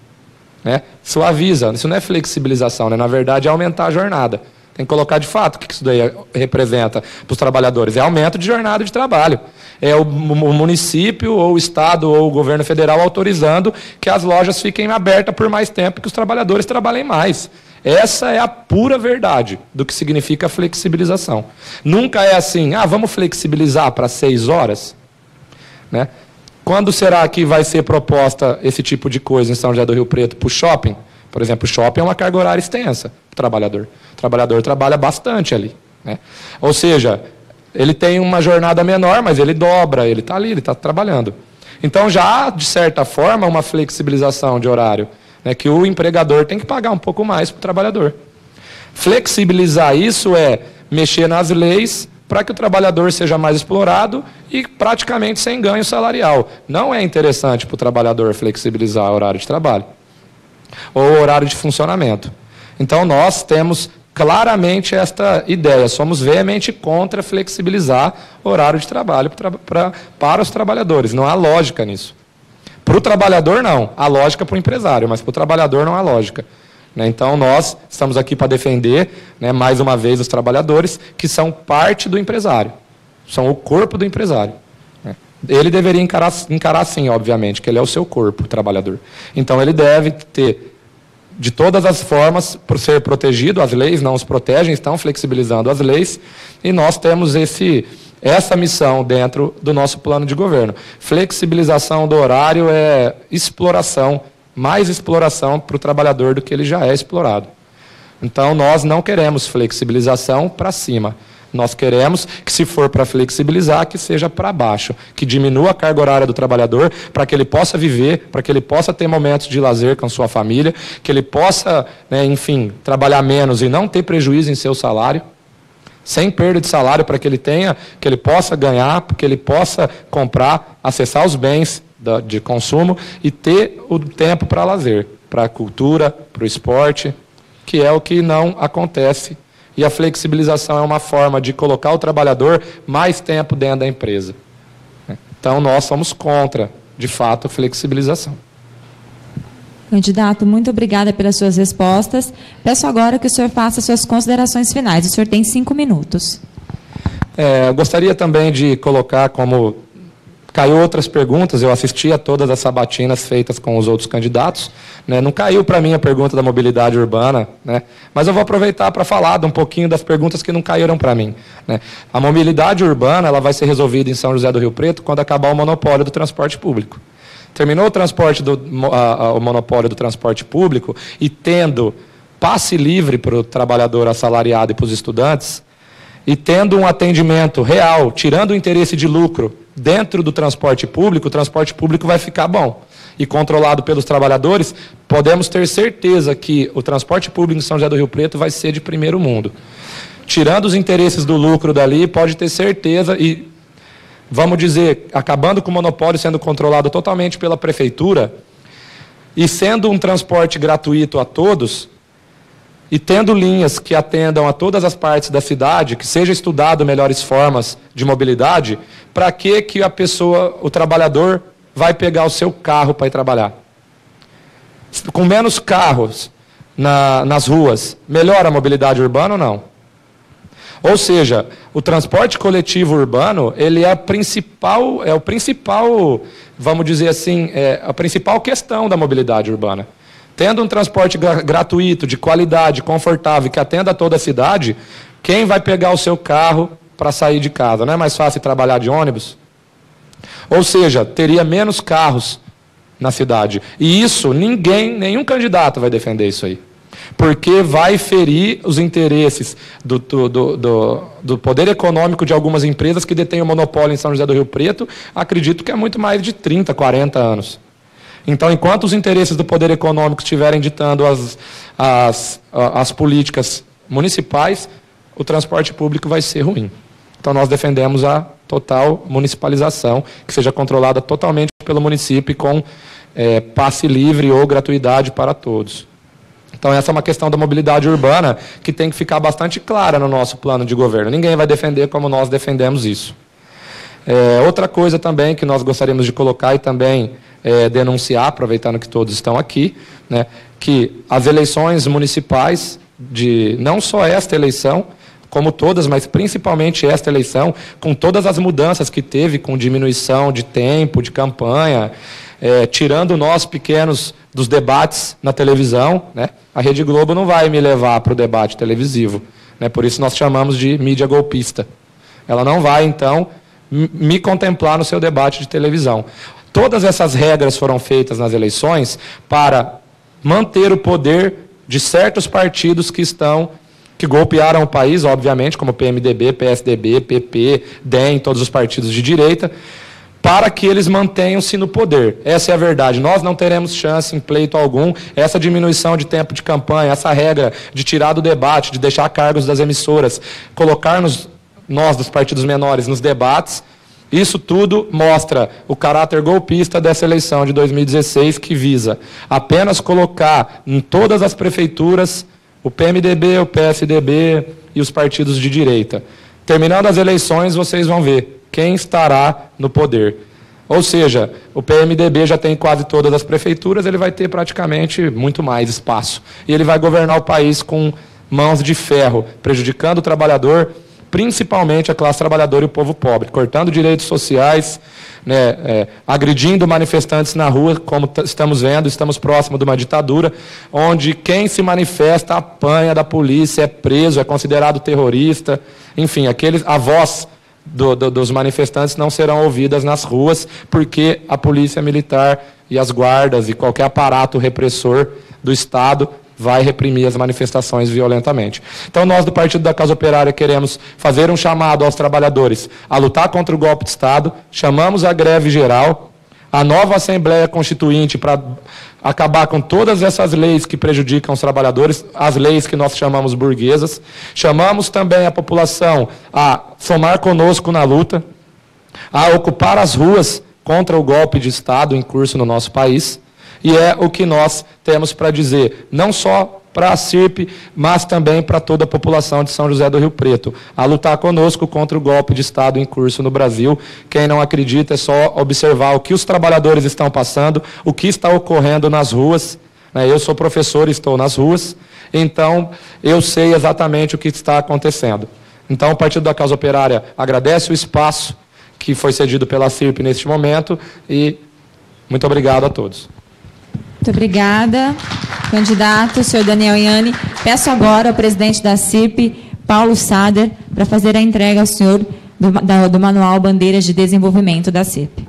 Né? Suaviza, isso não é flexibilização, né? Na verdade é aumentar a jornada. Tem que colocar de fato o que isso daí representa para os trabalhadores. É aumento de jornada de trabalho. É o município, ou o Estado, ou o governo federal autorizando que as lojas fiquem abertas por mais tempo e que os trabalhadores trabalhem mais. Essa é a pura verdade do que significa flexibilização. Nunca é assim, vamos flexibilizar para 6 horas? Né? Quando será que vai ser proposta esse tipo de coisa em São José do Rio Preto para o shopping? Por exemplo, o shopping é uma carga horária extensa para o trabalhador. O trabalhador trabalha bastante ali. Né? Ou seja, ele tem uma jornada menor, mas ele dobra, ele está ali, ele está trabalhando. Então já há, de certa forma, uma flexibilização de horário, né, que o empregador tem que pagar um pouco mais para o trabalhador. Flexibilizar isso é mexer nas leis para que o trabalhador seja mais explorado e praticamente sem ganho salarial. Não é interessante para o trabalhador flexibilizar o horário de trabalho ou o horário de funcionamento. Então, nós temos claramente esta ideia. Somos veemente contra flexibilizar o horário de trabalho para os trabalhadores. Não há lógica nisso. Para o trabalhador, não. Há lógica para o empresário, mas para o trabalhador não há lógica. Então, nós estamos aqui para defender, mais uma vez, os trabalhadores, que são parte do empresário, são o corpo do empresário. Ele deveria encarar sim, obviamente, que ele é o seu corpo, o trabalhador. Então, ele deve ter, de todas as formas, por ser protegido, as leis não os protegem, estão flexibilizando as leis, e nós temos essa missão dentro do nosso plano de governo. Flexibilização do horário é exploração, mais exploração para o trabalhador do que ele já é explorado. Então, nós não queremos flexibilização para cima. Nós queremos que, se for para flexibilizar, que seja para baixo, que diminua a carga horária do trabalhador para que ele possa viver, para que ele possa ter momentos de lazer com sua família, que ele possa, enfim, trabalhar menos e não ter prejuízo em seu salário, sem perda de salário, para que ele possa ganhar, para que ele possa comprar, acessar os bens de consumo e ter o tempo para lazer, para a cultura, para o esporte, que é o que não acontece. E a flexibilização é uma forma de colocar o trabalhador mais tempo dentro da empresa. Então, nós somos contra, de fato, a flexibilização. Candidato, muito obrigada pelas suas respostas. Peço agora que o senhor faça suas considerações finais. O senhor tem 5 minutos. Gostaria também de colocar como... Caiu outras perguntas, eu assisti a todas as sabatinas feitas com os outros candidatos, né? Não caiu para mim a pergunta da mobilidade urbana, né? Mas eu vou aproveitar para falar um pouquinho das perguntas que não caíram para mim, né? A mobilidade urbana ela vai ser resolvida em São José do Rio Preto quando acabar o monopólio do transporte público. Terminou o monopólio do transporte público e tendo passe livre para o trabalhador assalariado e para os estudantes, e tendo um atendimento real, tirando o interesse de lucro dentro do transporte público, o transporte público vai ficar bom. E controlado pelos trabalhadores, podemos ter certeza que o transporte público em São José do Rio Preto vai ser de primeiro mundo. Tirando os interesses do lucro dali, pode ter certeza, e vamos dizer, acabando com o monopólio sendo controlado totalmente pela prefeitura, e sendo um transporte gratuito a todos, e tendo linhas que atendam a todas as partes da cidade, que seja estudado melhores formas de mobilidade, para que a pessoa, o trabalhador, vai pegar o seu carro para ir trabalhar? Com menos carros nas ruas, melhora a mobilidade urbana ou não? Ou seja, o transporte coletivo urbano, ele é o principal, vamos dizer assim, a principal questão da mobilidade urbana. Tendo um transporte gratuito, de qualidade, confortável, que atenda a toda a cidade, quem vai pegar o seu carro para sair de casa? Não é mais fácil trabalhar de ônibus? Ou seja, teria menos carros na cidade. E isso, nenhum candidato vai defender isso aí. Porque vai ferir os interesses do poder econômico de algumas empresas que detêm o monopólio em São José do Rio Preto, acredito que é muito mais de 30, 40 anos. Então, enquanto os interesses do poder econômico estiverem ditando as políticas municipais, o transporte público vai ser ruim. Então, nós defendemos a total municipalização, que seja controlada totalmente pelo município com passe livre ou gratuidade para todos. Então, essa é uma questão da mobilidade urbana que tem que ficar bastante clara no nosso plano de governo. Ninguém vai defender como nós defendemos isso. Outra coisa também que nós gostaríamos de colocar e também denunciar, aproveitando que todos estão aqui, né, que as eleições municipais, não só esta eleição, como todas, mas principalmente esta eleição, com todas as mudanças que teve, com diminuição de tempo, de campanha, tirando nós pequenos dos debates na televisão, né, a Rede Globo não vai me levar para o debate televisivo, né, por isso nós chamamos de mídia golpista. Ela não vai, então, me contemplar no seu debate de televisão. Todas essas regras foram feitas nas eleições para manter o poder de certos partidos que golpearam o país, obviamente, como PMDB, PSDB, PP, DEM, todos os partidos de direita, para que eles mantenham-se no poder. Essa é a verdade. Nós não teremos chance em pleito algum. Essa diminuição de tempo de campanha, essa regra de tirar do debate, de deixar cargos das emissoras, colocar-nos, nós dos partidos menores, nos debates, isso tudo mostra o caráter golpista dessa eleição de 2016, que visa apenas colocar em todas as prefeituras o PMDB, o PSDB e os partidos de direita. Terminando as eleições, vocês vão ver quem estará no poder. Ou seja, o PMDB já tem quase todas as prefeituras, ele vai ter praticamente muito mais espaço. E ele vai governar o país com mãos de ferro, prejudicando o trabalhador, principalmente a classe trabalhadora e o povo pobre, cortando direitos sociais, né, agredindo manifestantes na rua, como estamos vendo, estamos próximos de uma ditadura, onde quem se manifesta apanha da polícia, é preso, é considerado terrorista, enfim, a voz dos manifestantes não serão ouvidas nas ruas, porque a polícia militar e as guardas e qualquer aparato repressor do Estado vai reprimir as manifestações violentamente. Então, nós do Partido da Causa Operária queremos fazer um chamado aos trabalhadores a lutar contra o golpe de Estado, chamamos a greve geral, a nova Assembleia Constituinte para acabar com todas essas leis que prejudicam os trabalhadores, as leis que nós chamamos burguesas, chamamos também a população a somar conosco na luta, a ocupar as ruas contra o golpe de Estado em curso no nosso país. E é o que nós temos para dizer, não só para a CIRP, mas também para toda a população de São José do Rio Preto, a lutar conosco contra o golpe de Estado em curso no Brasil. Quem não acredita é só observar o que os trabalhadores estão passando, o que está ocorrendo nas ruas, né? Eu sou professor, estou nas ruas, então eu sei exatamente o que está acontecendo. Então, o Partido da Causa Operária agradece o espaço que foi cedido pela CIRP neste momento e muito obrigado a todos. Muito obrigada, candidato, senhor Daniel Ianni. Peço agora ao presidente da CIRP, Paulo Sader, para fazer a entrega ao senhor do Manual Bandeiras de Desenvolvimento da CIRP.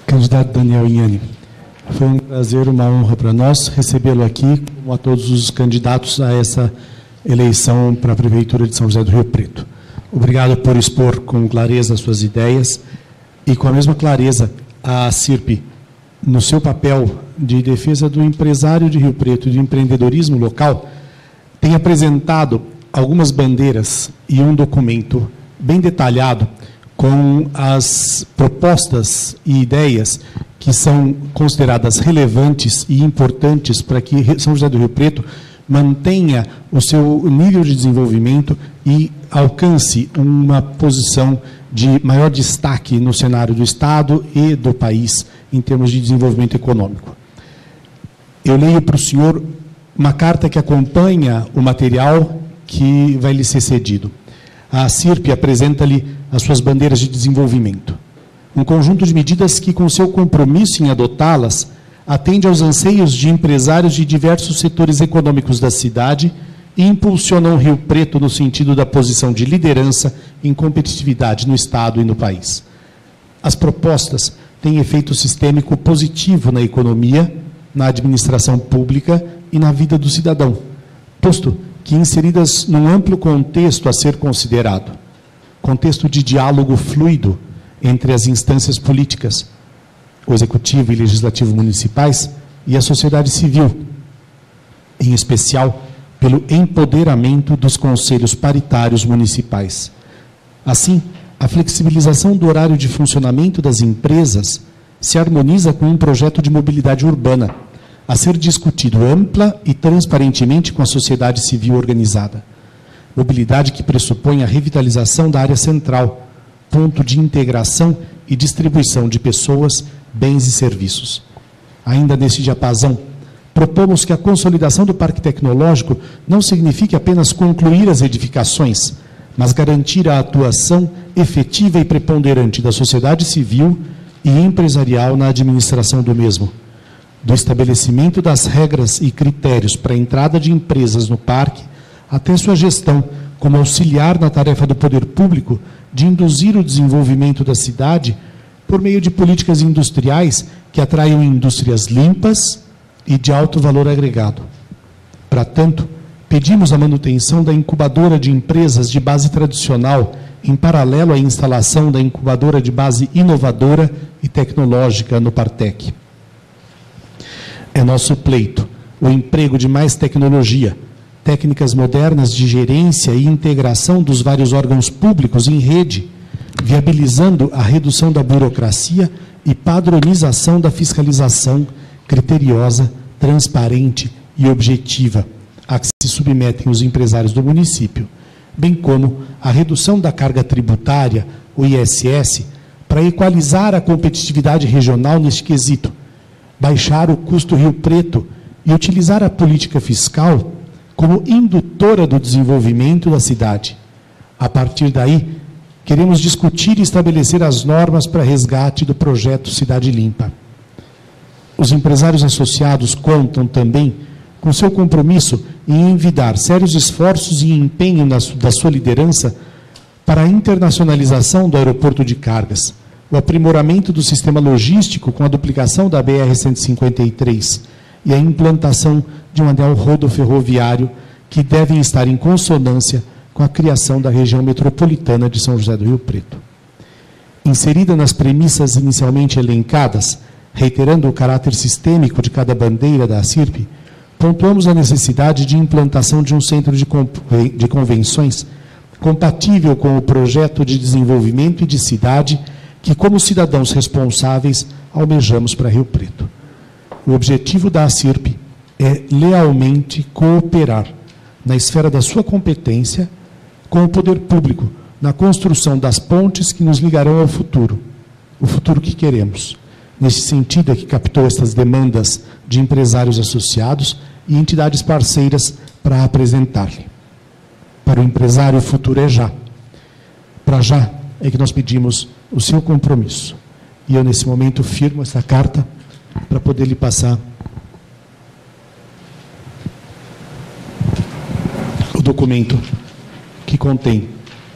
Candidato Daniel Ianni, foi um prazer, uma honra para nós recebê-lo aqui, como a todos os candidatos a essa eleição para a Prefeitura de São José do Rio Preto. Obrigado por expor com clareza as suas ideias e com a mesma clareza a CIRP, no seu papel de defesa do empresário de Rio Preto e de empreendedorismo local, tem apresentado algumas bandeiras e um documento bem detalhado com as propostas e ideias que são consideradas relevantes e importantes para que São José do Rio Preto mantenha o seu nível de desenvolvimento e alcance uma posição de maior destaque no cenário do Estado e do país em termos de desenvolvimento econômico. Eu leio para o senhor uma carta que acompanha o material que vai lhe ser cedido. A CIRP apresenta-lhe as suas bandeiras de desenvolvimento. Um conjunto de medidas que, com seu compromisso em adotá-las, atende aos anseios de empresários de diversos setores econômicos da cidade e impulsionam Rio Preto no sentido da posição de liderança em competitividade no Estado e no país. As propostas têm efeito sistêmico positivo na economia, na administração pública e na vida do cidadão, posto que inseridas num amplo contexto a ser considerado, contexto de diálogo fluido entre as instâncias políticas, o Executivo e Legislativo municipais e a sociedade civil, em especial pelo empoderamento dos conselhos paritários municipais. Assim, a flexibilização do horário de funcionamento das empresas se harmoniza com um projeto de mobilidade urbana, a ser discutido ampla e transparentemente com a sociedade civil organizada. Mobilidade que pressupõe a revitalização da área central, ponto de integração e distribuição de pessoas, bens e serviços. Ainda nesse diapasão, propomos que a consolidação do parque tecnológico não signifique apenas concluir as edificações, mas garantir a atuação efetiva e preponderante da sociedade civil e empresarial na administração do mesmo, do estabelecimento das regras e critérios para a entrada de empresas no parque, até sua gestão como auxiliar na tarefa do poder público de induzir o desenvolvimento da cidade por meio de políticas industriais que atraiam indústrias limpas e de alto valor agregado. Para tanto, pedimos a manutenção da incubadora de empresas de base tradicional, em paralelo à instalação da incubadora de base inovadora e tecnológica no Partec. É nosso pleito o emprego de mais tecnologia, técnicas modernas de gerência e integração dos vários órgãos públicos em rede, viabilizando a redução da burocracia e padronização da fiscalização criteriosa, transparente e objetiva a que se submetem os empresários do município, bem como a redução da carga tributária, o ISS, para equalizar a competitividade regional neste quesito, baixar o custo Rio Preto e utilizar a política fiscal como indutora do desenvolvimento da cidade. A partir daí, queremos discutir e estabelecer as normas para resgate do projeto Cidade Limpa. Os empresários associados contam também com seu compromisso em envidar sérios esforços e empenho da sua liderança para a internacionalização do aeroporto de cargas, o aprimoramento do sistema logístico com a duplicação da BR-153 e a implantação de um anel rodoferroviário que devem estar em consonância com a criação da região metropolitana de São José do Rio Preto. Inserida nas premissas inicialmente elencadas, reiterando o caráter sistêmico de cada bandeira da CIRP, pontuamos a necessidade de implantação de um centro de convenções compatível com o projeto de desenvolvimento e de cidade que, como cidadãos responsáveis, almejamos para Rio Preto. O objetivo da CIRP é lealmente cooperar na esfera da sua competência com o poder público na construção das pontes que nos ligarão ao futuro, o futuro que queremos, Nesse sentido é que captou essas demandas de empresários associados e entidades parceiras para apresentar-lhe. Para o empresário, o futuro é já. Para já é que nós pedimos o seu compromisso. E eu, nesse momento, firmo essa carta para poder lhe passar o documento que contém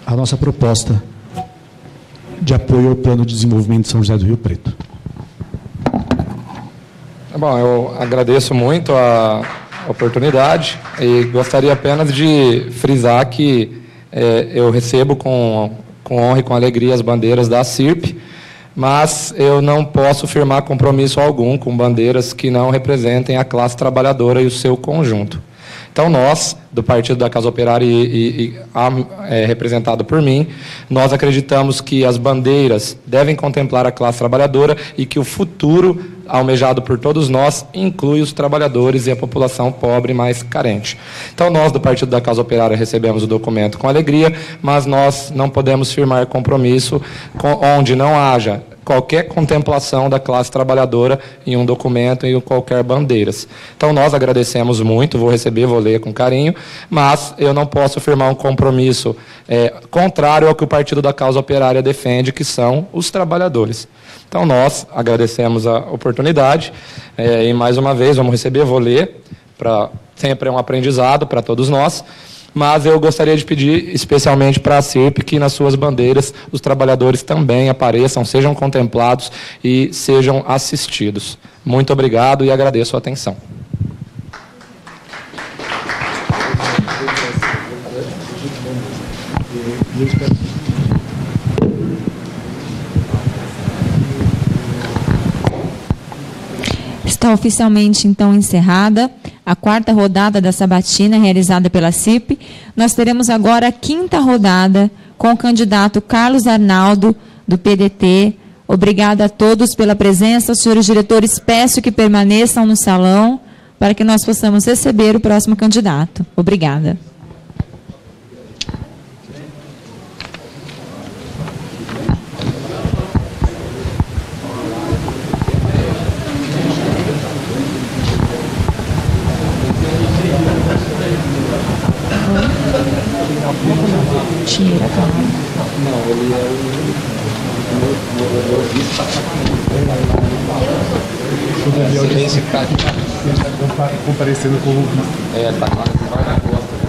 a nossa proposta de apoio ao Plano de Desenvolvimento de São José do Rio Preto. Bom, eu agradeço muito a oportunidade e gostaria apenas de frisar que eu recebo com honra e com alegria as bandeiras da CIRP, mas eu não posso firmar compromisso algum com bandeiras que não representem a classe trabalhadora e o seu conjunto. Então, nós, do Partido da Casa Operária representado por mim, nós acreditamos que as bandeiras devem contemplar a classe trabalhadora e que o futuro almejado por todos nós inclui os trabalhadores e a população pobre mais carente. Então, nós, do Partido da Casa Operária, recebemos o documento com alegria, mas nós não podemos firmar compromisso onde não haja qualquer contemplação da classe trabalhadora em um documento, em qualquer bandeiras. Então, nós agradecemos muito, vou receber, vou ler com carinho, mas eu não posso firmar um compromisso contrário ao que o Partido da Causa Operária defende, que são os trabalhadores. Então, nós agradecemos a oportunidade e, mais uma vez, vamos receber, vou ler, sempre é um aprendizado para todos nós, mas eu gostaria de pedir especialmente para a CIRP que nas suas bandeiras os trabalhadores também apareçam, sejam contemplados e sejam assistidos. Muito obrigado e agradeço a atenção. Está oficialmente, então, encerrada a 4ª rodada da sabatina realizada pela CIRP. Nós teremos agora a 5ª rodada com o candidato Carlos Arnaldo, do PDT. Obrigada a todos pela presença. Os senhores diretores, peço que permaneçam no salão para que nós possamos receber o próximo candidato. Obrigada. Tira, claro. Não, ele é o Daniel. Esse cara está comparecendo com o vice. Tá claro, vai na costa.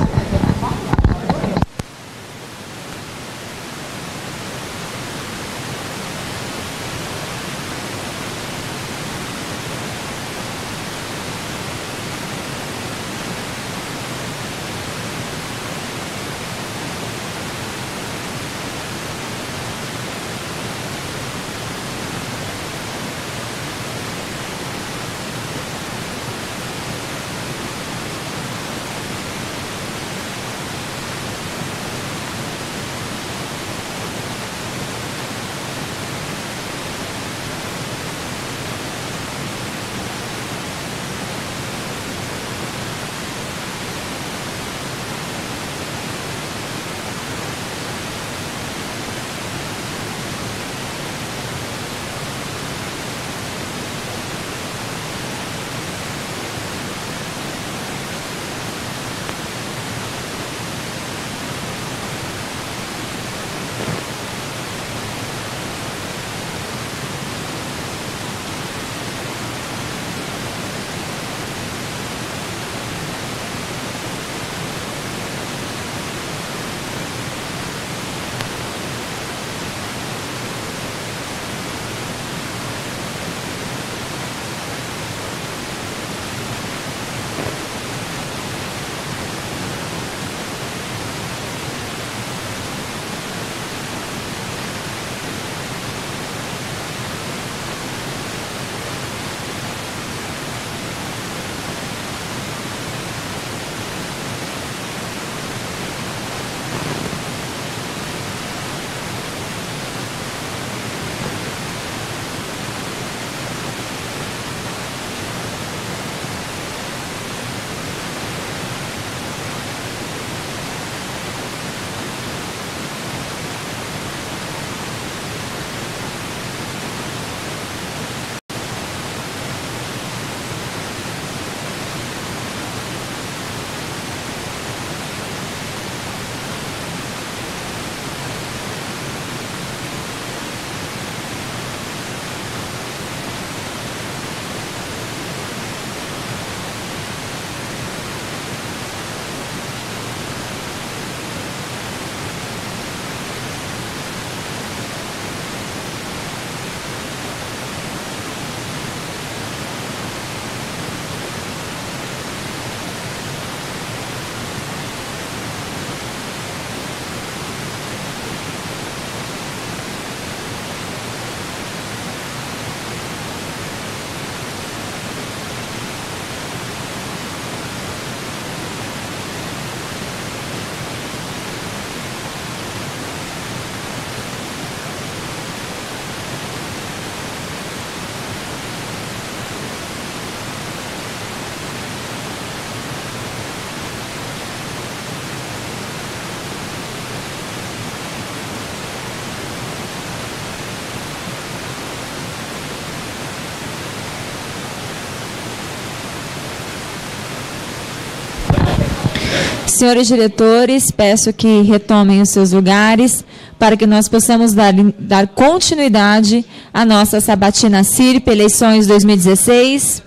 Senhores diretores, peço que retomem os seus lugares para que nós possamos dar continuidade à nossa sabatina CIRP, eleições 2016.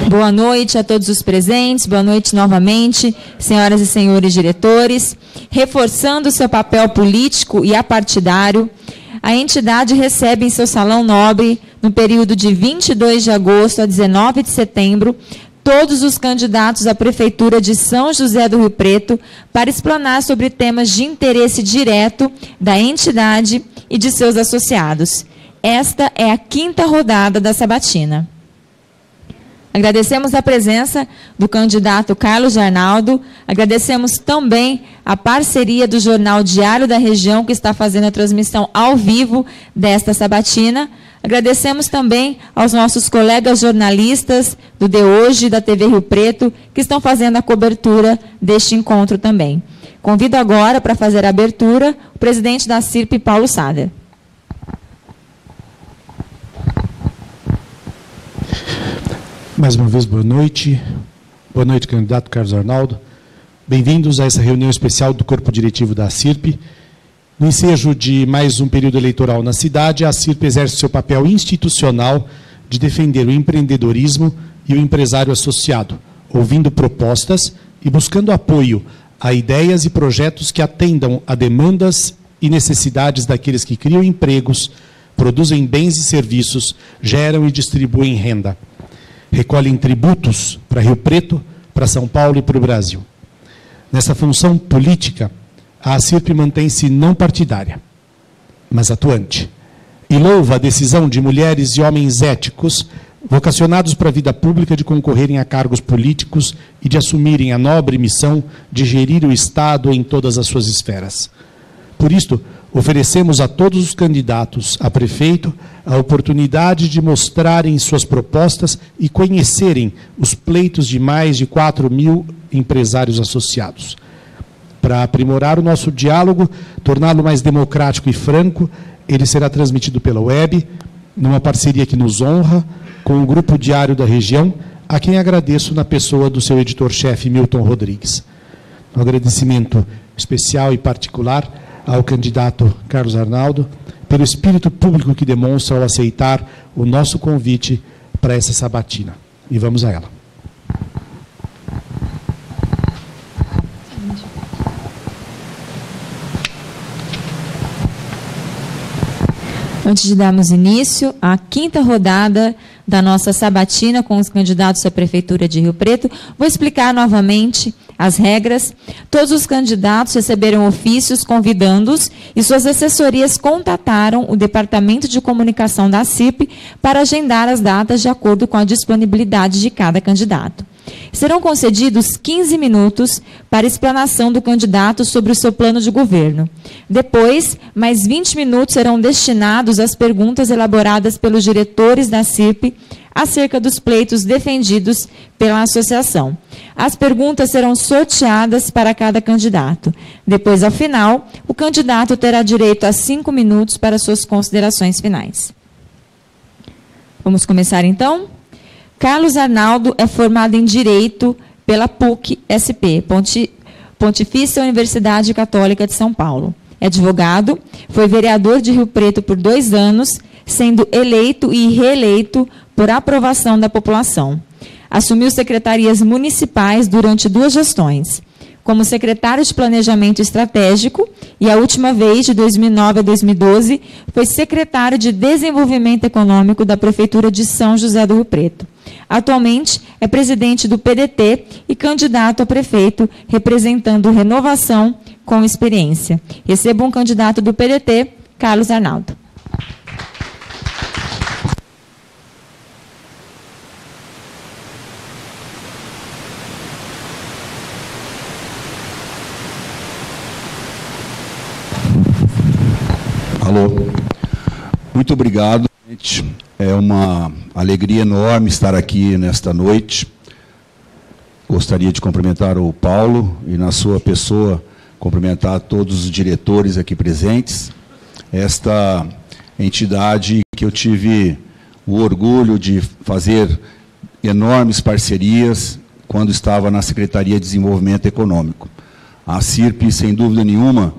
Boa noite a todos os presentes, boa noite novamente, senhoras e senhores diretores. Reforçando seu papel político e apartidário, a entidade recebe em seu salão nobre, no período de 22 de agosto a 19 de setembro, todos os candidatos à Prefeitura de São José do Rio Preto para explanar sobre temas de interesse direto da entidade e de seus associados. Esta é a 5ª rodada da sabatina. Agradecemos a presença do candidato Carlos Arnaldo, agradecemos também a parceria do Jornal Diário da Região, que está fazendo a transmissão ao vivo desta sabatina. Agradecemos também aos nossos colegas jornalistas do De Hoje e da TV Rio Preto, que estão fazendo a cobertura deste encontro também. Convido agora para fazer a abertura o presidente da CIRP, Paulo Sader. Mais uma vez, boa noite. Boa noite, candidato Carlos Arnaldo. Bem-vindos a essa reunião especial do Corpo Diretivo da CIRP. No ensejo de mais um período eleitoral na cidade, a CIRP exerce seu papel institucional de defender o empreendedorismo e o empresário associado, ouvindo propostas e buscando apoio a ideias e projetos que atendam a demandas e necessidades daqueles que criam empregos, produzem bens e serviços, geram e distribuem renda. Recolhem tributos para Rio Preto, para São Paulo e para o Brasil. Nessa função política, a CIRP mantém-se não partidária, mas atuante, e louva a decisão de mulheres e homens éticos, vocacionados para a vida pública, de concorrerem a cargos políticos e de assumirem a nobre missão de gerir o Estado em todas as suas esferas. Por isto, oferecemos a todos os candidatos a prefeito a oportunidade de mostrarem suas propostas e conhecerem os pleitos de mais de 4.000 empresários associados. Para aprimorar o nosso diálogo, torná-lo mais democrático e franco, ele será transmitido pela web, numa parceria que nos honra, com o Grupo Diário da Região, a quem agradeço na pessoa do seu editor-chefe, Milton Rodrigues. Um agradecimento especial e particular ao candidato Carlos Arnaldo, pelo espírito público que demonstra ao aceitar o nosso convite para essa sabatina. E vamos a ela. Antes de darmos início à 5ª rodada da nossa sabatina com os candidatos à Prefeitura de Rio Preto, vou explicar novamente as regras. Todos os candidatos receberam ofícios convidando-os e suas assessorias contataram o Departamento de Comunicação da CIRP para agendar as datas de acordo com a disponibilidade de cada candidato. Serão concedidos 15 minutos para explanação do candidato sobre o seu plano de governo. Depois, mais 20 minutos serão destinados às perguntas elaboradas pelos diretores da CIRP acerca dos pleitos defendidos pela associação. As perguntas serão sorteadas para cada candidato. Depois, ao final, o candidato terá direito a 5 minutos para suas considerações finais. Vamos começar, então? Carlos Arnaldo é formado em Direito pela PUC-SP, Pontifícia Universidade Católica de São Paulo. É advogado, foi vereador de Rio Preto por 2 anos, sendo eleito e reeleito por aprovação da população. Assumiu secretarias municipais durante 2 gestões, como secretário de Planejamento Estratégico e, a última vez, de 2009 a 2012, foi secretário de Desenvolvimento Econômico da Prefeitura de São José do Rio Preto. Atualmente, é presidente do PDT e candidato a prefeito, representando Renovação com Experiência. Recebo um candidato do PDT, Carlos Arnaldo. Alô. Muito obrigado, gente. É uma alegria enorme estar aqui nesta noite. Gostaria de cumprimentar o Paulo e, na sua pessoa, cumprimentar todos os diretores aqui presentes. esta entidade que eu tive o orgulho de fazer enormes parcerias quando estava na Secretaria de Desenvolvimento Econômico. A CIRP, sem dúvida nenhuma,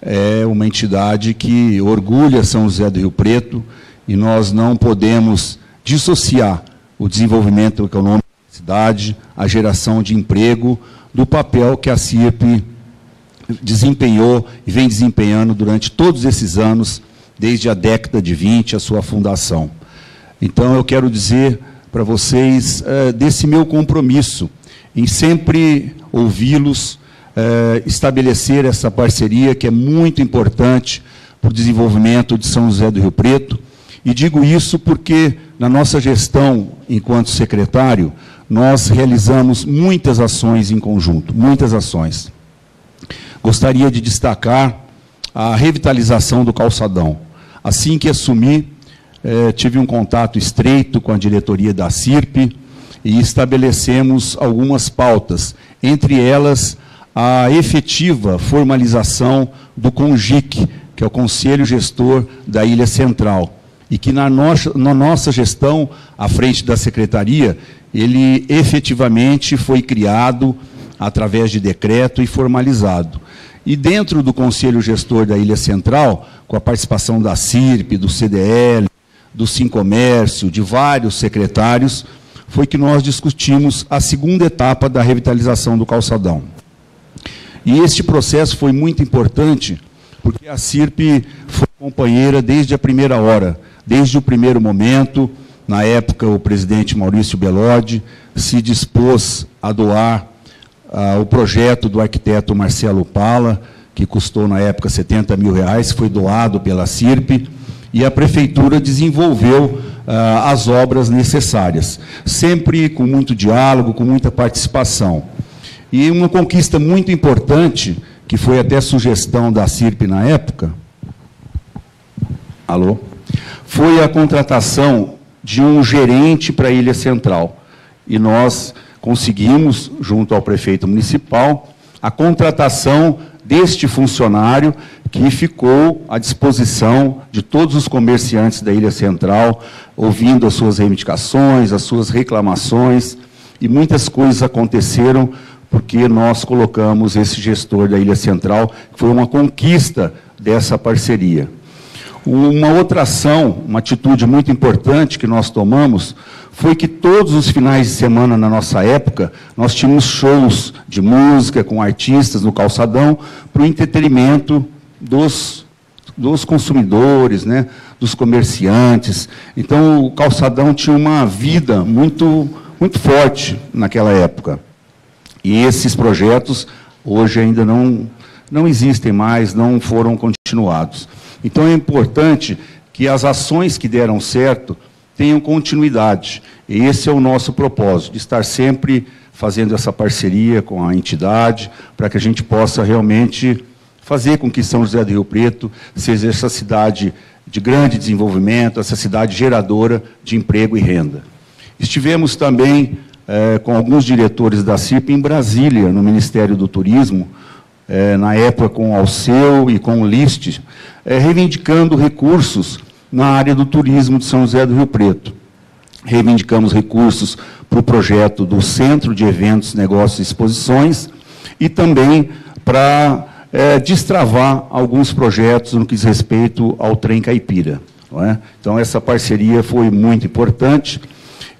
é uma entidade que orgulha São José do Rio Preto, e nós não podemos dissociar o desenvolvimento econômico da cidade, a geração de emprego, do papel que a CIRP desempenhou e vem desempenhando durante todos esses anos, desde a década de 20, a sua fundação. Então, eu quero dizer para vocês desse meu compromisso em sempre ouvi-los, estabelecer essa parceria que é muito importante para o desenvolvimento de São José do Rio Preto. E digo isso porque, na nossa gestão, enquanto secretário, nós realizamos muitas ações em conjunto, muitas ações. Gostaria de destacar a revitalização do calçadão. Assim que assumi, tive um contato estreito com a diretoria da CIRP e estabelecemos algumas pautas, entre elas a efetiva formalização do CONGIC, que é o Conselho Gestor da Ilha Central, e que na nossa gestão, à frente da Secretaria, ele efetivamente foi criado através de decreto e formalizado. E dentro do Conselho Gestor da Ilha Central, com a participação da CIRP, do CDL, do Sincomércio, de vários secretários, foi que nós discutimos a segunda etapa da revitalização do calçadão. E este processo foi muito importante, porque a CIRP foi companheira desde a primeira hora, desde o primeiro momento. Na época, o presidente Maurício Belodi se dispôs a doar o projeto do arquiteto Marcelo Pala, que custou, na época, R$70 mil, foi doado pela CIRP, e a Prefeitura desenvolveu as obras necessárias, sempre com muito diálogo, com muita participação. E uma conquista muito importante, que foi até sugestão da CIRP na época, foi a contratação de um gerente para a Ilha Central. E nós conseguimos, junto ao prefeito municipal, a contratação deste funcionário que ficou à disposição de todos os comerciantes da Ilha Central, ouvindo as suas reivindicações, as suas reclamações, e muitas coisas aconteceram porque nós colocamos esse gestor da Ilha Central, que foi uma conquista dessa parceria. Uma outra ação, uma atitude muito importante que nós tomamos, foi que todos os finais de semana, na nossa época, nós tínhamos shows de música com artistas no calçadão, para o entretenimento dos consumidores, né, dos comerciantes. Então, o calçadão tinha uma vida muito, muito forte naquela época. E esses projetos, hoje, ainda não existem mais, não foram continuados. Então, é importante que as ações que deram certo tenham continuidade. E esse é o nosso propósito, de estar sempre fazendo essa parceria com a entidade, para que a gente possa realmente fazer com que São José do Rio Preto seja essa cidade de grande desenvolvimento, essa cidade geradora de emprego e renda. Estivemos também com alguns diretores da CIRP em Brasília, no Ministério do Turismo, na época com o Alceu e com o List, reivindicando recursos na área do turismo de São José do Rio Preto. Reivindicamos recursos para o projeto do Centro de Eventos, Negócios e Exposições, e também para destravar alguns projetos no que diz respeito ao Trem Caipira. Não é? Então, essa parceria foi muito importante.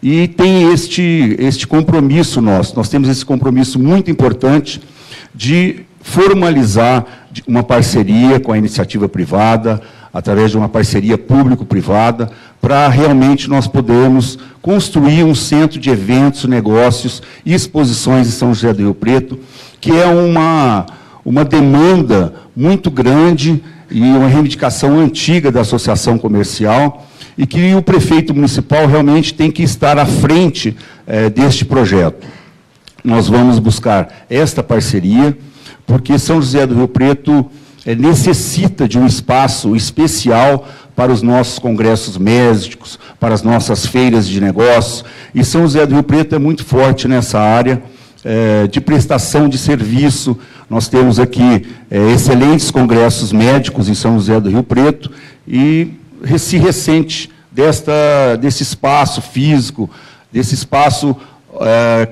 E tem este compromisso nosso. Nós temos esse compromisso muito importante de formalizar uma parceria com a iniciativa privada, através de uma parceria público-privada, para realmente nós podermos construir um centro de eventos, negócios e exposições em São José do Rio Preto, que é uma demanda muito grande e uma reivindicação antiga da associação comercial, e que o prefeito municipal realmente tem que estar à frente deste projeto. Nós vamos buscar esta parceria, porque São José do Rio Preto necessita de um espaço especial para os nossos congressos médicos, para as nossas feiras de negócios, e São José do Rio Preto é muito forte nessa área. de prestação de serviço. Nós temos aqui excelentes congressos médicos em São José do Rio Preto e se ressente desse espaço físico, desse espaço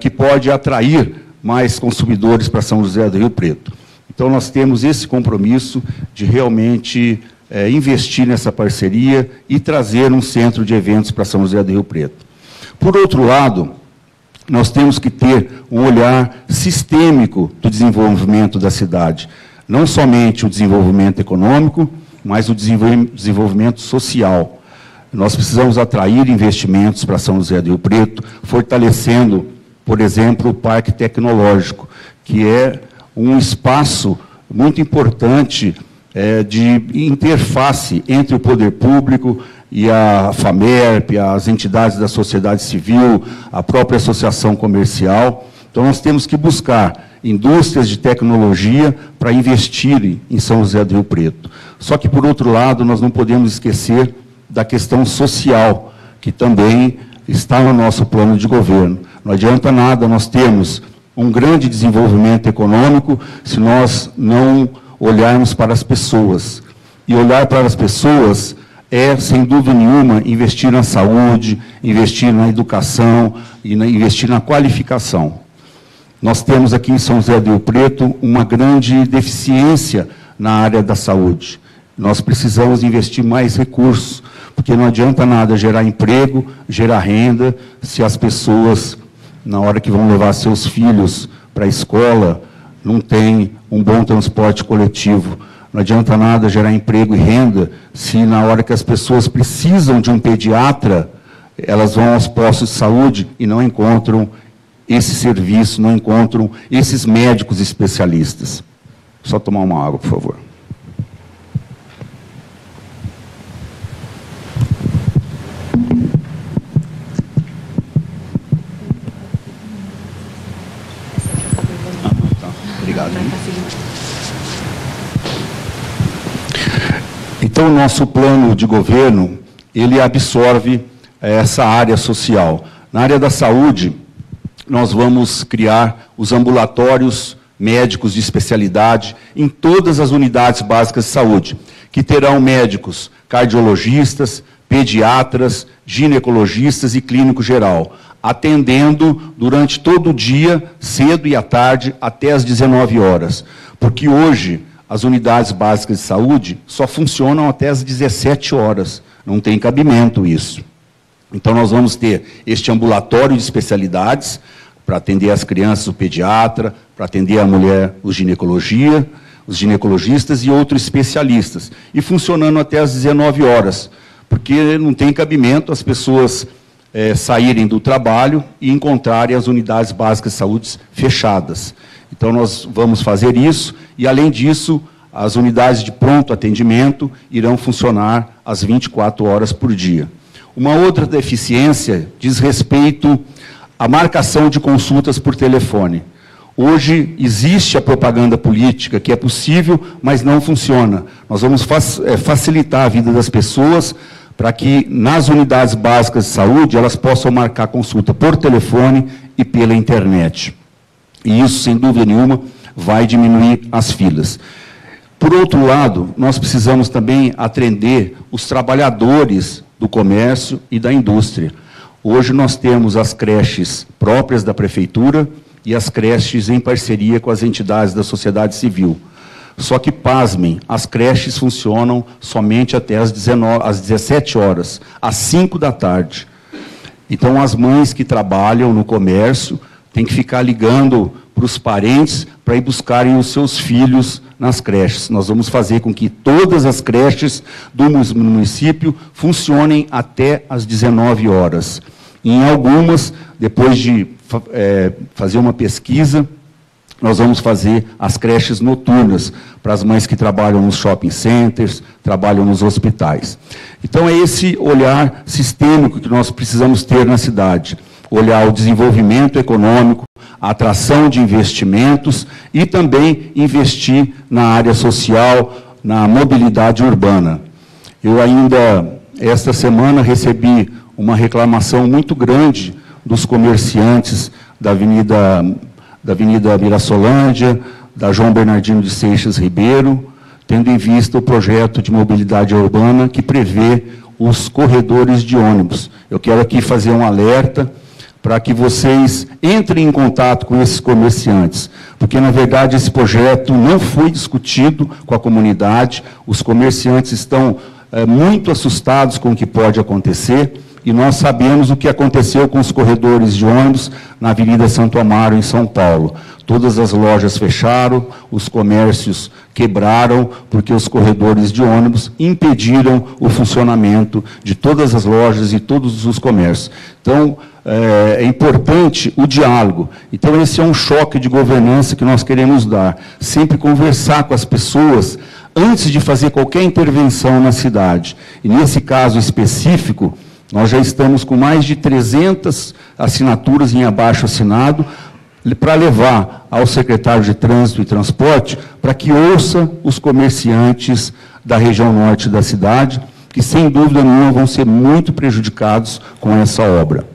que pode atrair mais consumidores para São José do Rio Preto. Então, nós temos esse compromisso de realmente investir nessa parceria e trazer um centro de eventos para São José do Rio Preto. Por outro lado, nós temos que ter um olhar sistêmico do desenvolvimento da cidade. Não somente o desenvolvimento econômico, mas o desenvolvimento social. Nós precisamos atrair investimentos para São José do Rio Preto, fortalecendo, por exemplo, o Parque Tecnológico, que é um espaço muito importante de interface entre o poder público e a FAMERP, as entidades da sociedade civil, a própria associação comercial. Então, nós temos que buscar indústrias de tecnologia para investirem em São José do Rio Preto. Só que, por outro lado, nós não podemos esquecer da questão social, que também está no nosso plano de governo. Não adianta nada nós termos um grande desenvolvimento econômico se nós não olharmos para as pessoas. E olhar para as pessoas é, sem dúvida nenhuma, investir na saúde, investir na educação e investir na qualificação. Nós temos aqui em São José do Rio Preto uma grande deficiência na área da saúde. Nós precisamos investir mais recursos, porque não adianta nada gerar emprego, gerar renda, se as pessoas, na hora que vão levar seus filhos para a escola, não têm um bom transporte coletivo. Não adianta nada gerar emprego e renda se, na hora que as pessoas precisam de um pediatra, elas vão aos postos de saúde e não encontram esse serviço, não encontram esses médicos especialistas. Só tomar uma água, por favor. Obrigado. Então, o nosso plano de governo, ele absorve essa área social. Na área da saúde, nós vamos criar os ambulatórios médicos de especialidade em todas as unidades básicas de saúde, que terão médicos cardiologistas, pediatras, ginecologistas e clínico geral, atendendo durante todo o dia, cedo e à tarde, até às 19 horas. Porque hoje as unidades básicas de saúde só funcionam até às 17 horas. Não tem cabimento isso. Então, nós vamos ter este ambulatório de especialidades para atender as crianças, o pediatra, para atender a mulher, os ginecologistas e outros especialistas. E funcionando até às 19 horas, porque não tem cabimento as pessoas saírem do trabalho e encontrarem as unidades básicas de saúde fechadas. Então, nós vamos fazer isso e, além disso, as unidades de pronto atendimento irão funcionar às 24 horas por dia. Uma outra deficiência diz respeito à marcação de consultas por telefone. Hoje existe a propaganda política, que é possível, mas não funciona. Nós vamos facilitar a vida das pessoas para que, nas unidades básicas de saúde, elas possam marcar consulta por telefone e pela internet. E isso, sem dúvida nenhuma, vai diminuir as filas. Por outro lado, nós precisamos também atender os trabalhadores do comércio e da indústria. Hoje nós temos as creches próprias da prefeitura e as creches em parceria com as entidades da sociedade civil. Só que, pasmem, as creches funcionam somente até às 17 horas, às 5 da tarde. Então, as mães que trabalham no comércio têm que ficar ligando para os parentes para ir buscarem os seus filhos nas creches. Nós vamos fazer com que todas as creches do município funcionem até às 19 horas. Em algumas, depois de fazer uma pesquisa, nós vamos fazer as creches noturnas para as mães que trabalham nos shopping centers, trabalham nos hospitais. Então, é esse olhar sistêmico que nós precisamos ter na cidade. Olhar o desenvolvimento econômico, a atração de investimentos e também investir na área social, na mobilidade urbana. Eu ainda, esta semana, recebi uma reclamação muito grande dos comerciantes da Avenida da Avenida Mirassolândia, da João Bernardino de Seixas Ribeiro, tendo em vista o projeto de mobilidade urbana que prevê os corredores de ônibus. Eu quero aqui fazer um alerta para que vocês entrem em contato com esses comerciantes, porque, na verdade, esse projeto não foi discutido com a comunidade, os comerciantes estão muito assustados com o que pode acontecer, e nós sabemos o que aconteceu com os corredores de ônibus na Avenida Santo Amaro, em São Paulo. Todas as lojas fecharam, os comércios quebraram, porque os corredores de ônibus impediram o funcionamento de todas as lojas e todos os comércios. Então, é importante o diálogo. Então, esse é um choque de governança que nós queremos dar. Sempre conversar com as pessoas antes de fazer qualquer intervenção na cidade. E, nesse caso específico, nós já estamos com mais de 300 assinaturas em abaixo-assinado para levar ao secretário de Trânsito e Transporte para que ouça os comerciantes da região norte da cidade, que, sem dúvida nenhuma, vão ser muito prejudicados com essa obra.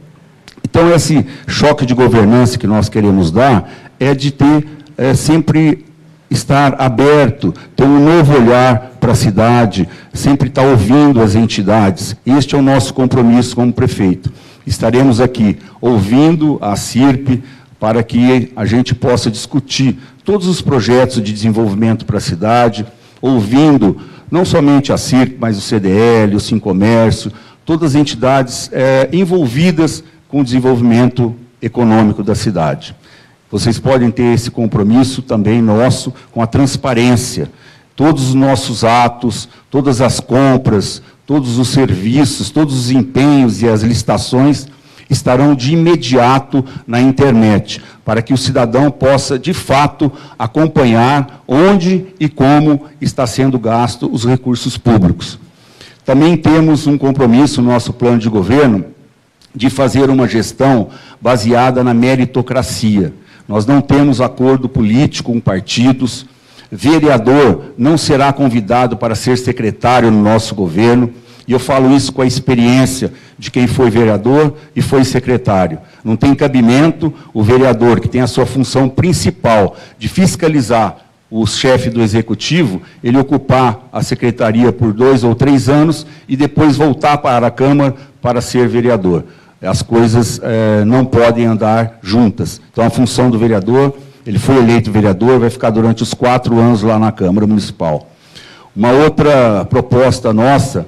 Então, esse choque de governança que nós queremos dar é de ter sempre estar aberto, ter um novo olhar para a cidade, sempre estar ouvindo as entidades. Este é o nosso compromisso como prefeito. Estaremos aqui ouvindo a CIRP para que a gente possa discutir todos os projetos de desenvolvimento para a cidade, ouvindo não somente a CIRP, mas o CDL, o Sincomércio, todas as entidades envolvidas com o desenvolvimento econômico da cidade. Vocês podem ter esse compromisso também nosso com a transparência. Todos os nossos atos, todas as compras, todos os serviços, todos os empenhos e as licitações estarão de imediato na internet, para que o cidadão possa, de fato, acompanhar onde e como está sendo gasto os recursos públicos. Também temos um compromisso no nosso plano de governo de fazer uma gestão baseada na meritocracia. Nós não temos acordo político com partidos, vereador não será convidado para ser secretário no nosso governo, e eu falo isso com a experiência de quem foi vereador e foi secretário. Não tem cabimento o vereador, que tem a sua função principal de fiscalizar o chefe do executivo, ele ocupar a secretaria por 2 ou 3 anos e depois voltar para a Câmara para ser vereador. As coisas não podem andar juntas. Então, a função do vereador, ele foi eleito vereador, vai ficar durante os 4 anos lá na Câmara Municipal. Uma outra proposta nossa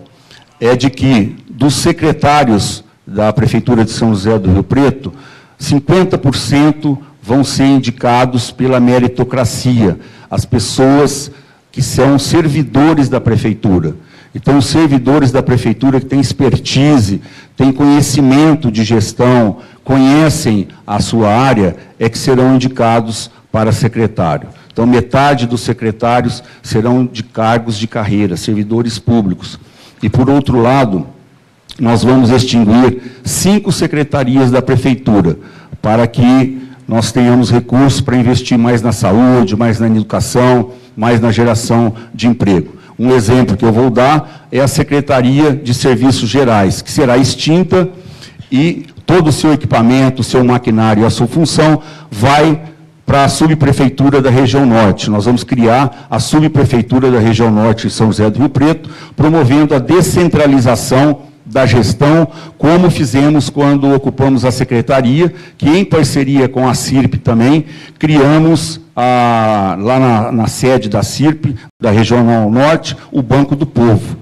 é de que, dos secretários da Prefeitura de São José do Rio Preto, 50% vão ser indicados pela meritocracia, as pessoas que são servidores da Prefeitura. Então, os servidores da Prefeitura que têm expertise, têm conhecimento de gestão, conhecem a sua área, é que serão indicados para secretário. Então, metade dos secretários serão de cargos de carreira, servidores públicos. E, por outro lado, nós vamos extinguir 5 secretarias da Prefeitura, para que nós tenhamos recursos para investir mais na saúde, mais na educação, mais na geração de emprego. Um exemplo que eu vou dar é a Secretaria de Serviços Gerais, que será extinta e todo o seu equipamento, o seu maquinário, a sua função vai para a subprefeitura da região norte. Nós vamos criar a subprefeitura da região norte de São José do Rio Preto, promovendo a descentralização da gestão, como fizemos quando ocupamos a secretaria, que em parceria com a CIRP também, criamos lá na sede da CIRP, da região norte, o Banco do Povo.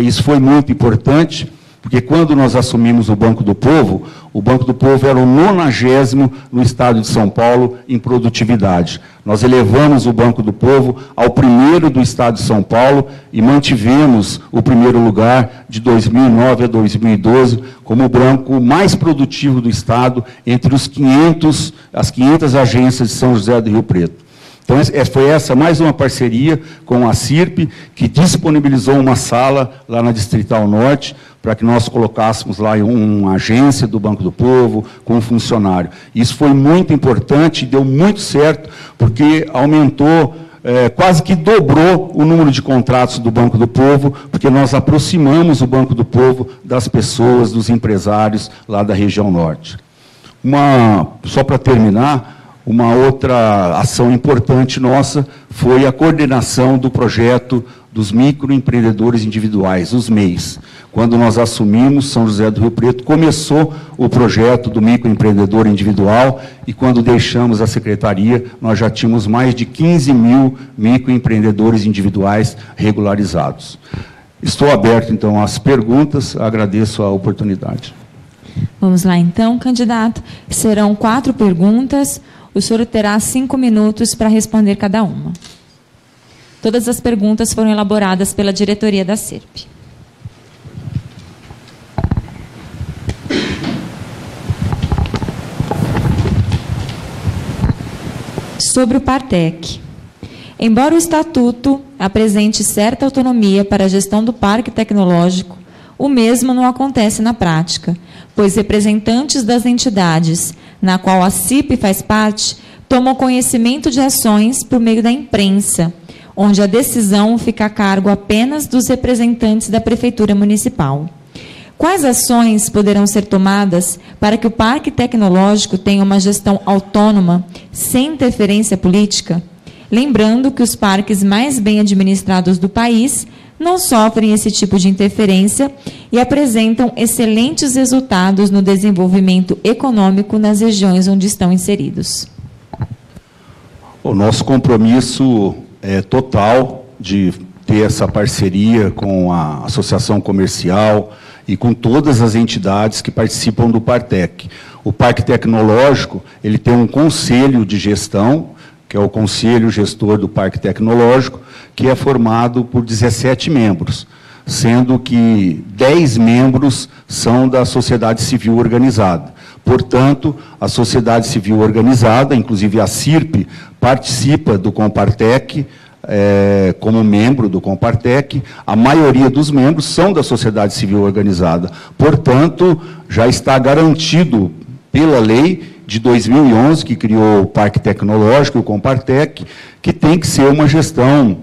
Isso foi muito importante, porque quando nós assumimos o Banco do Povo era o 90º no estado de São Paulo em produtividade. Nós elevamos o Banco do Povo ao 1º do estado de São Paulo e mantivemos o 1º lugar de 2009 a 2012 como o banco mais produtivo do estado entre as 500 agências de São José do Rio Preto. Então, foi essa mais uma parceria com a CIRP, que disponibilizou uma sala lá na Distrital Norte, para que nós colocássemos lá uma agência do Banco do Povo, com um funcionário. Isso foi muito importante, deu muito certo, porque aumentou, quase que dobrou o número de contratos do Banco do Povo, porque nós aproximamos o Banco do Povo das pessoas, dos empresários lá da região norte. Só para terminar, Uma outra ação importante nossa foi a coordenação do projeto dos microempreendedores individuais, os MEIs. Quando nós assumimos São José do Rio Preto, começou o projeto do microempreendedor individual e quando deixamos a secretaria, nós já tínhamos mais de 15 mil microempreendedores individuais regularizados. Estou aberto, então, às perguntas, agradeço a oportunidade. Vamos lá, então, candidato. Serão 4 perguntas. O senhor terá 5 minutos para responder cada uma. Todas as perguntas foram elaboradas pela diretoria da CIRP. Sobre o Partec. Embora o Estatuto apresente certa autonomia para a gestão do Parque Tecnológico, o mesmo não acontece na prática, pois representantes das entidades, na qual a CIRP faz parte, tomam conhecimento de ações por meio da imprensa, onde a decisão fica a cargo apenas dos representantes da Prefeitura Municipal. Quais ações poderão ser tomadas para que o Parque Tecnológico tenha uma gestão autônoma, sem interferência política? Lembrando que os parques mais bem administrados do país não sofrem esse tipo de interferência e apresentam excelentes resultados no desenvolvimento econômico nas regiões onde estão inseridos. O nosso compromisso é total de ter essa parceria com a Associação Comercial e com todas as entidades que participam do Partec. O Parque Tecnológico, ele tem um conselho de gestão, que é o Conselho Gestor do Parque Tecnológico, que é formado por 17 membros, sendo que 10 membros são da sociedade civil organizada. Portanto, a sociedade civil organizada, inclusive a CIRP, participa do Compartec, como membro do Compartec. A maioria dos membros são da sociedade civil organizada. Portanto, já está garantido pela lei de 2011, que criou o Parque Tecnológico, o Compartec, que tem que ser uma gestão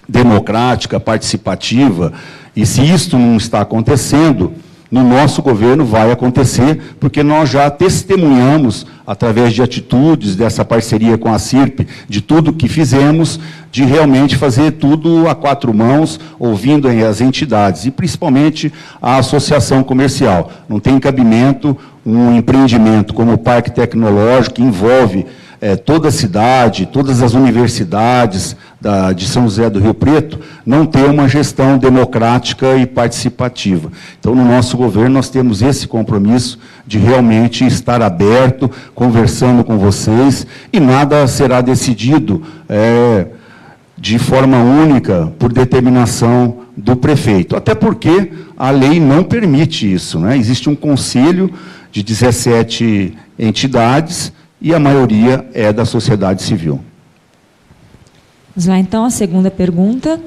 democrática, participativa, e se isto não está acontecendo, no nosso governo vai acontecer, porque nós já testemunhamos, através de atitudes dessa parceria com a CIRP, de tudo que fizemos, de realmente fazer tudo a 4 mãos, ouvindo as entidades, e principalmente a associação comercial. Não tem cabimento um empreendimento como o Parque Tecnológico, que envolve toda a cidade, todas as universidades de São José do Rio Preto, não ter uma gestão democrática e participativa. Então, no nosso governo, nós temos esse compromisso de realmente estar aberto, conversando com vocês, e nada será decidido de forma única por determinação do prefeito. Até porque a lei não permite isso, né? Existe um conselho de 17 entidades, e a maioria é da sociedade civil. Vamos lá, então, a segunda pergunta.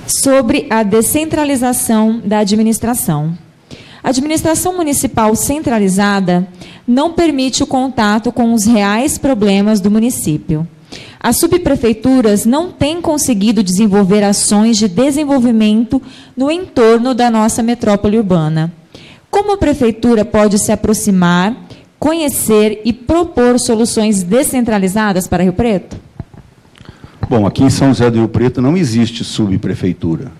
Sobre a descentralização da administração. A administração municipal centralizada não permite o contato com os reais problemas do município. As subprefeituras não têm conseguido desenvolver ações de desenvolvimento no entorno da nossa metrópole urbana. Como a prefeitura pode se aproximar, conhecer e propor soluções descentralizadas para Rio Preto? Bom, aqui em São José do Rio Preto não existe subprefeitura,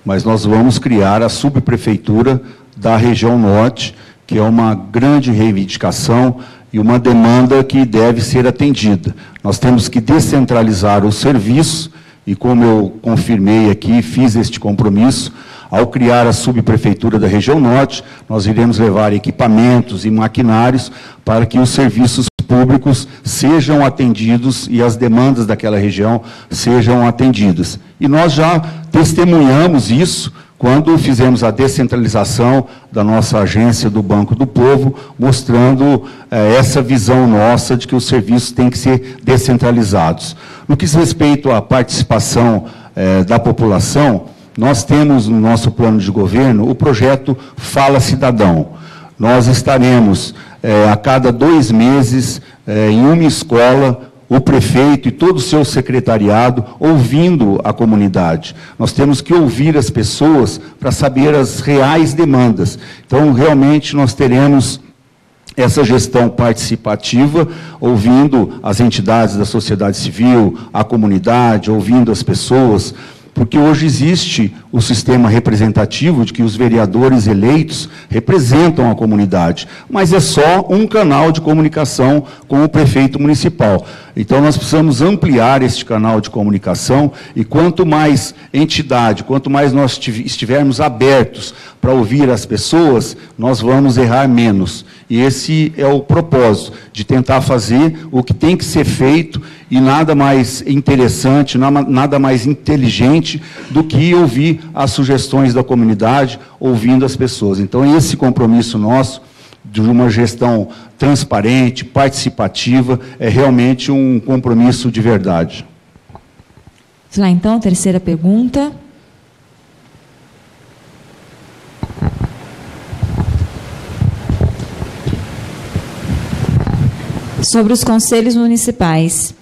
mas nós vamos criar a subprefeitura da região norte, que é uma grande reivindicação e uma demanda que deve ser atendida. Nós temos que descentralizar o serviço, e como eu confirmei aqui, fiz este compromisso, ao criar a subprefeitura da região norte, nós iremos levar equipamentos e maquinários para que os serviços públicos sejam atendidos e as demandas daquela região sejam atendidas. E nós já testemunhamos isso quando fizemos a descentralização da nossa agência do Banco do Povo, mostrando essa visão nossa de que os serviços têm que ser descentralizados. No que diz respeito à participação da população, nós temos no nosso plano de governo o projeto Fala Cidadão. Nós estaremos a cada 2 meses em uma escola o prefeito e todo o seu secretariado ouvindo a comunidade. Nós temos que ouvir as pessoas para saber as reais demandas. Então, realmente, nós teremos essa gestão participativa, ouvindo as entidades da sociedade civil, a comunidade, ouvindo as pessoas, porque hoje existe o sistema representativo de que os vereadores eleitos representam a comunidade, mas é só um canal de comunicação com o prefeito municipal. Então, nós precisamos ampliar este canal de comunicação e quanto mais entidade, quanto mais nós estivermos abertos para ouvir as pessoas, nós vamos errar menos. E esse é o propósito, de tentar fazer o que tem que ser feito e nada mais interessante, nada mais inteligente do que ouvir as sugestões da comunidade, ouvindo as pessoas. Então, esse compromisso nosso de uma gestão transparente, participativa, é realmente um compromisso de verdade. Vamos lá, então, terceira pergunta. Sobre os conselhos municipais.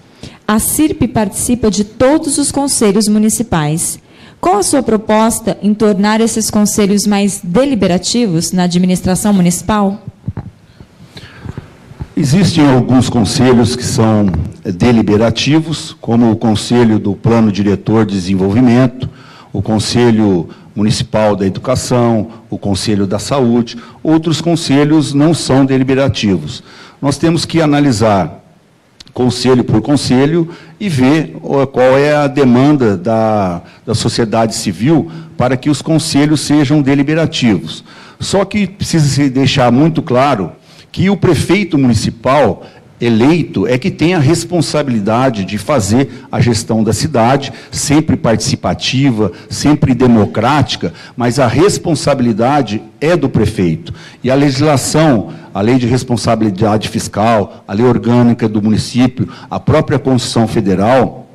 A CIRP participa de todos os conselhos municipais. Qual a sua proposta em tornar esses conselhos mais deliberativos na administração municipal? Existem alguns conselhos que são deliberativos, como o Conselho do Plano Diretor de Desenvolvimento, o Conselho Municipal da Educação, o Conselho da Saúde. Outros conselhos não são deliberativos. Nós temos que analisar conselho por conselho e ver qual é a demanda da sociedade civil para que os conselhos sejam deliberativos. Só que precisa se deixar muito claro que o prefeito municipal eleito é que tem a responsabilidade de fazer a gestão da cidade, sempre participativa, sempre democrática, mas a responsabilidade é do prefeito. E a legislação, a lei de responsabilidade fiscal, a lei orgânica do município, a própria Constituição Federal,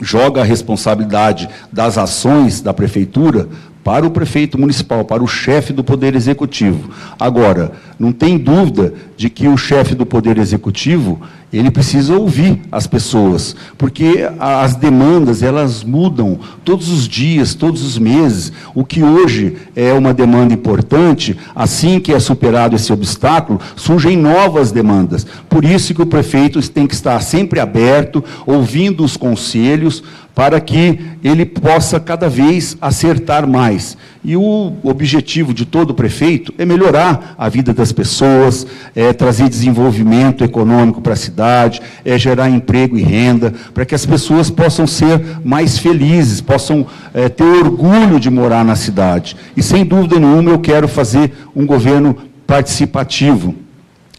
joga a responsabilidade das ações da prefeitura para o prefeito municipal, para o chefe do Poder Executivo. Agora, não tem dúvida de que o chefe do Poder Executivo, ele precisa ouvir as pessoas, porque as demandas, elas mudam todos os dias, todos os meses. O que hoje é uma demanda importante, assim que é superado esse obstáculo, surgem novas demandas. Por isso que o prefeito tem que estar sempre aberto, ouvindo os conselhos, para que ele possa cada vez acertar mais. E o objetivo de todo prefeito é melhorar a vida das pessoas, é trazer desenvolvimento econômico para a cidade, é gerar emprego e renda, para que as pessoas possam ser mais felizes, possam ter orgulho de morar na cidade. E, sem dúvida nenhuma, eu quero fazer um governo participativo.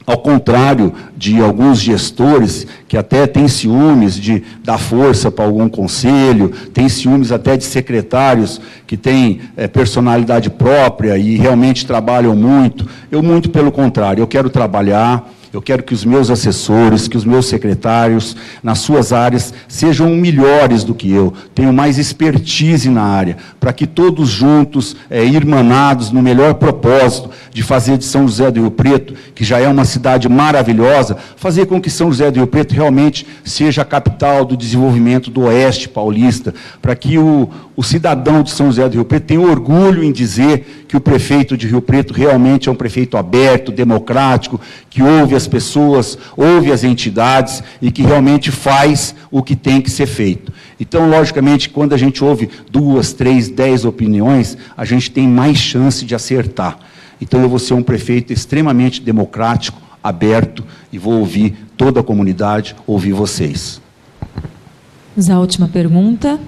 Ao contrário de alguns gestores que até têm ciúmes de dar força para algum conselho, têm ciúmes até de secretários que têm personalidade própria e realmente trabalham muito. Eu, muito pelo contrário, eu quero trabalhar, eu quero que os meus assessores, que os meus secretários, nas suas áreas, sejam melhores do que eu, tenham mais expertise na área, para que todos juntos, irmanados, no melhor propósito de fazer de São José do Rio Preto, que já é uma cidade maravilhosa, fazer com que São José do Rio Preto realmente seja a capital do desenvolvimento do Oeste Paulista, para que o cidadão de São José do Rio Preto tenha orgulho em dizer que o prefeito de Rio Preto realmente é um prefeito aberto, democrático, que ouve as pessoas, ouve as entidades e que realmente faz o que tem que ser feito. Então, logicamente, quando a gente ouve 2, 3, 10 opiniões, a gente tem mais chance de acertar. Então, eu vou ser um prefeito extremamente democrático, aberto, e vou ouvir toda a comunidade, ouvir vocês. Vamos à última pergunta.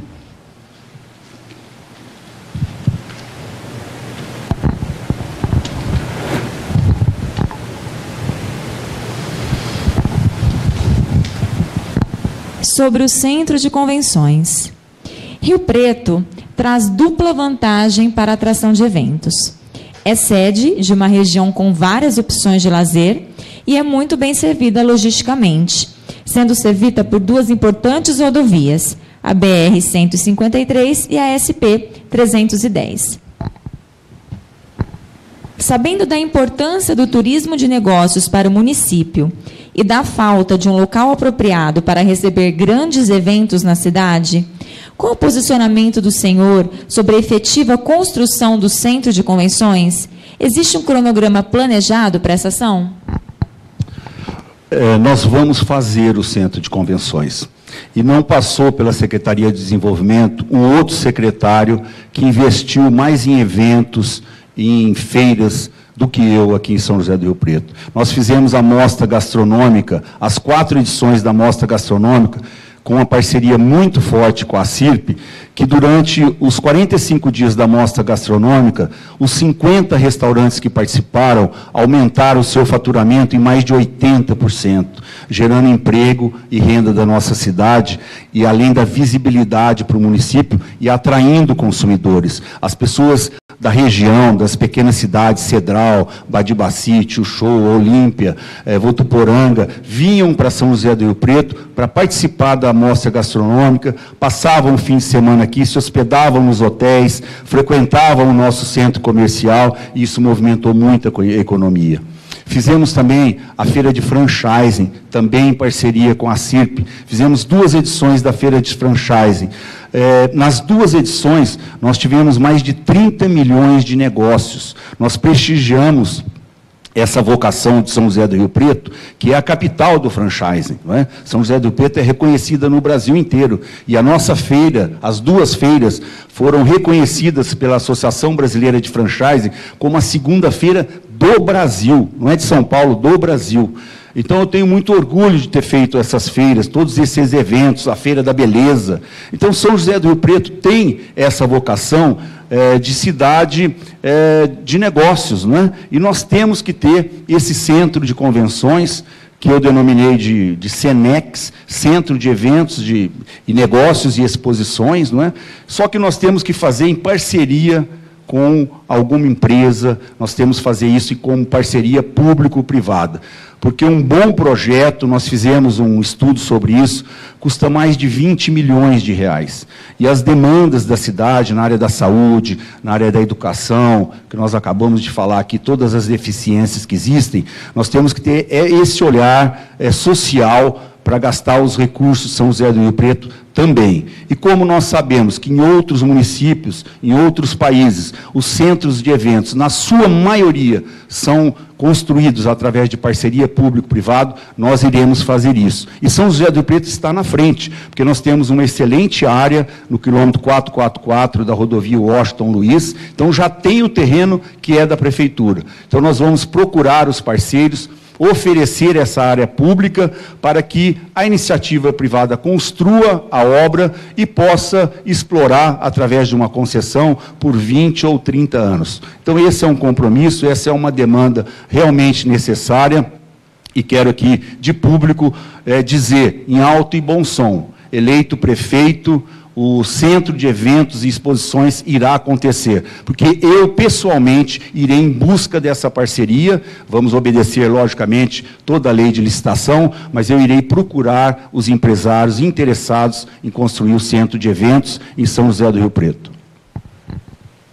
Sobre o centro de convenções. Rio Preto traz dupla vantagem para a atração de eventos. É sede de uma região com várias opções de lazer e é muito bem servida logisticamente, sendo servida por duas importantes rodovias, a BR-153 e a SP-310. Sabendo da importância do turismo de negócios para o município e da falta de um local apropriado para receber grandes eventos na cidade? Qual o posicionamento do senhor sobre a efetiva construção do centro de convenções? Existe um cronograma planejado para essa ação? Nós vamos fazer o centro de convenções. E não passou pela Secretaria de Desenvolvimento um outro secretário que investiu mais em eventos, em feiras, do que eu aqui em São José do Rio Preto. Nós fizemos a mostra gastronômica, as 4 edições da mostra gastronômica, com uma parceria muito forte com a CIRP, que durante os 45 dias da mostra gastronômica, os 50 restaurantes que participaram aumentaram o seu faturamento em mais de 80%, gerando emprego e renda da nossa cidade, e além da visibilidade para o município e atraindo consumidores. As pessoas da região, das pequenas cidades, Cedral, Badibacite, Tio-Show, Olímpia, Votuporanga, vinham para São José do Rio Preto para participar da mostra gastronômica, passavam o fim de semana aqui, se hospedavam nos hotéis, frequentavam o nosso centro comercial, e isso movimentou muito a economia. Fizemos também a feira de franchising, também em parceria com a CIRP. Fizemos 2 edições da feira de franchising. Nas 2 edições, nós tivemos mais de 30 milhões de negócios. Nós prestigiamos essa vocação de São José do Rio Preto, que é a capital do franchising, não é? São José do Rio Preto é reconhecida no Brasil inteiro, e a nossa feira, as 2 feiras, foram reconhecidas pela Associação Brasileira de Franchising como a 2ª feira do Brasil, não é de São Paulo, do Brasil. Então, eu tenho muito orgulho de ter feito essas feiras, todos esses eventos, a Feira da Beleza. Então, São José do Rio Preto tem essa vocação de cidade de negócios, não é? E nós temos que ter esse centro de convenções, que eu denominei de CENEX, Centro de Eventos e Negócios e Exposições, não é? Só que nós temos que fazer em parceria com alguma empresa, nós temos que fazer isso com parceria público-privada. Porque um bom projeto, nós fizemos um estudo sobre isso, custa mais de 20 milhões de reais. E as demandas da cidade, na área da saúde, na área da educação, que nós acabamos de falar aqui, todas as deficiências que existem, nós temos que ter esse olhar social para gastar os recursos de São José do Rio Preto também. E como nós sabemos que em outros municípios, em outros países, os centros de eventos, na sua maioria, são construídos através de parceria público-privado, nós iremos fazer isso. E São José do Rio Preto está na frente, porque nós temos uma excelente área no quilômetro 444 da rodovia Washington Luiz, então já tem o terreno que é da prefeitura. Então nós vamos procurar os parceiros, oferecer essa área pública para que a iniciativa privada construa a obra e possa explorar através de uma concessão por 20 ou 30 anos. Então, esse é um compromisso, essa é uma demanda realmente necessária, e quero aqui, de público, dizer, em alto e bom som, eleito prefeito, o centro de eventos e exposições irá acontecer, porque eu, pessoalmente, irei em busca dessa parceria, vamos obedecer, logicamente, toda a lei de licitação, mas eu irei procurar os empresários interessados em construir o centro de eventos em São José do Rio Preto.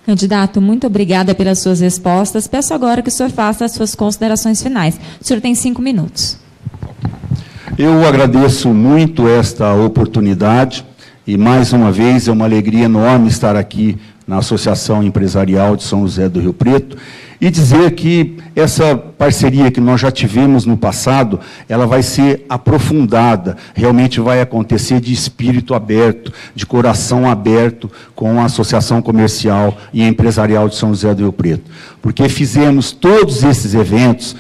Candidato, muito obrigada pelas suas respostas. Peço agora que o senhor faça as suas considerações finais. O senhor tem 5 minutos. Eu agradeço muito esta oportunidade. E, mais uma vez, é uma alegria enorme estar aqui na Associação Empresarial de São José do Rio Preto e dizer que essa parceria que nós já tivemos no passado, ela vai ser aprofundada, realmente vai acontecer de espírito aberto, de coração aberto com a Associação Comercial e Empresarial de São José do Rio Preto. Porque fizemos todos esses eventos,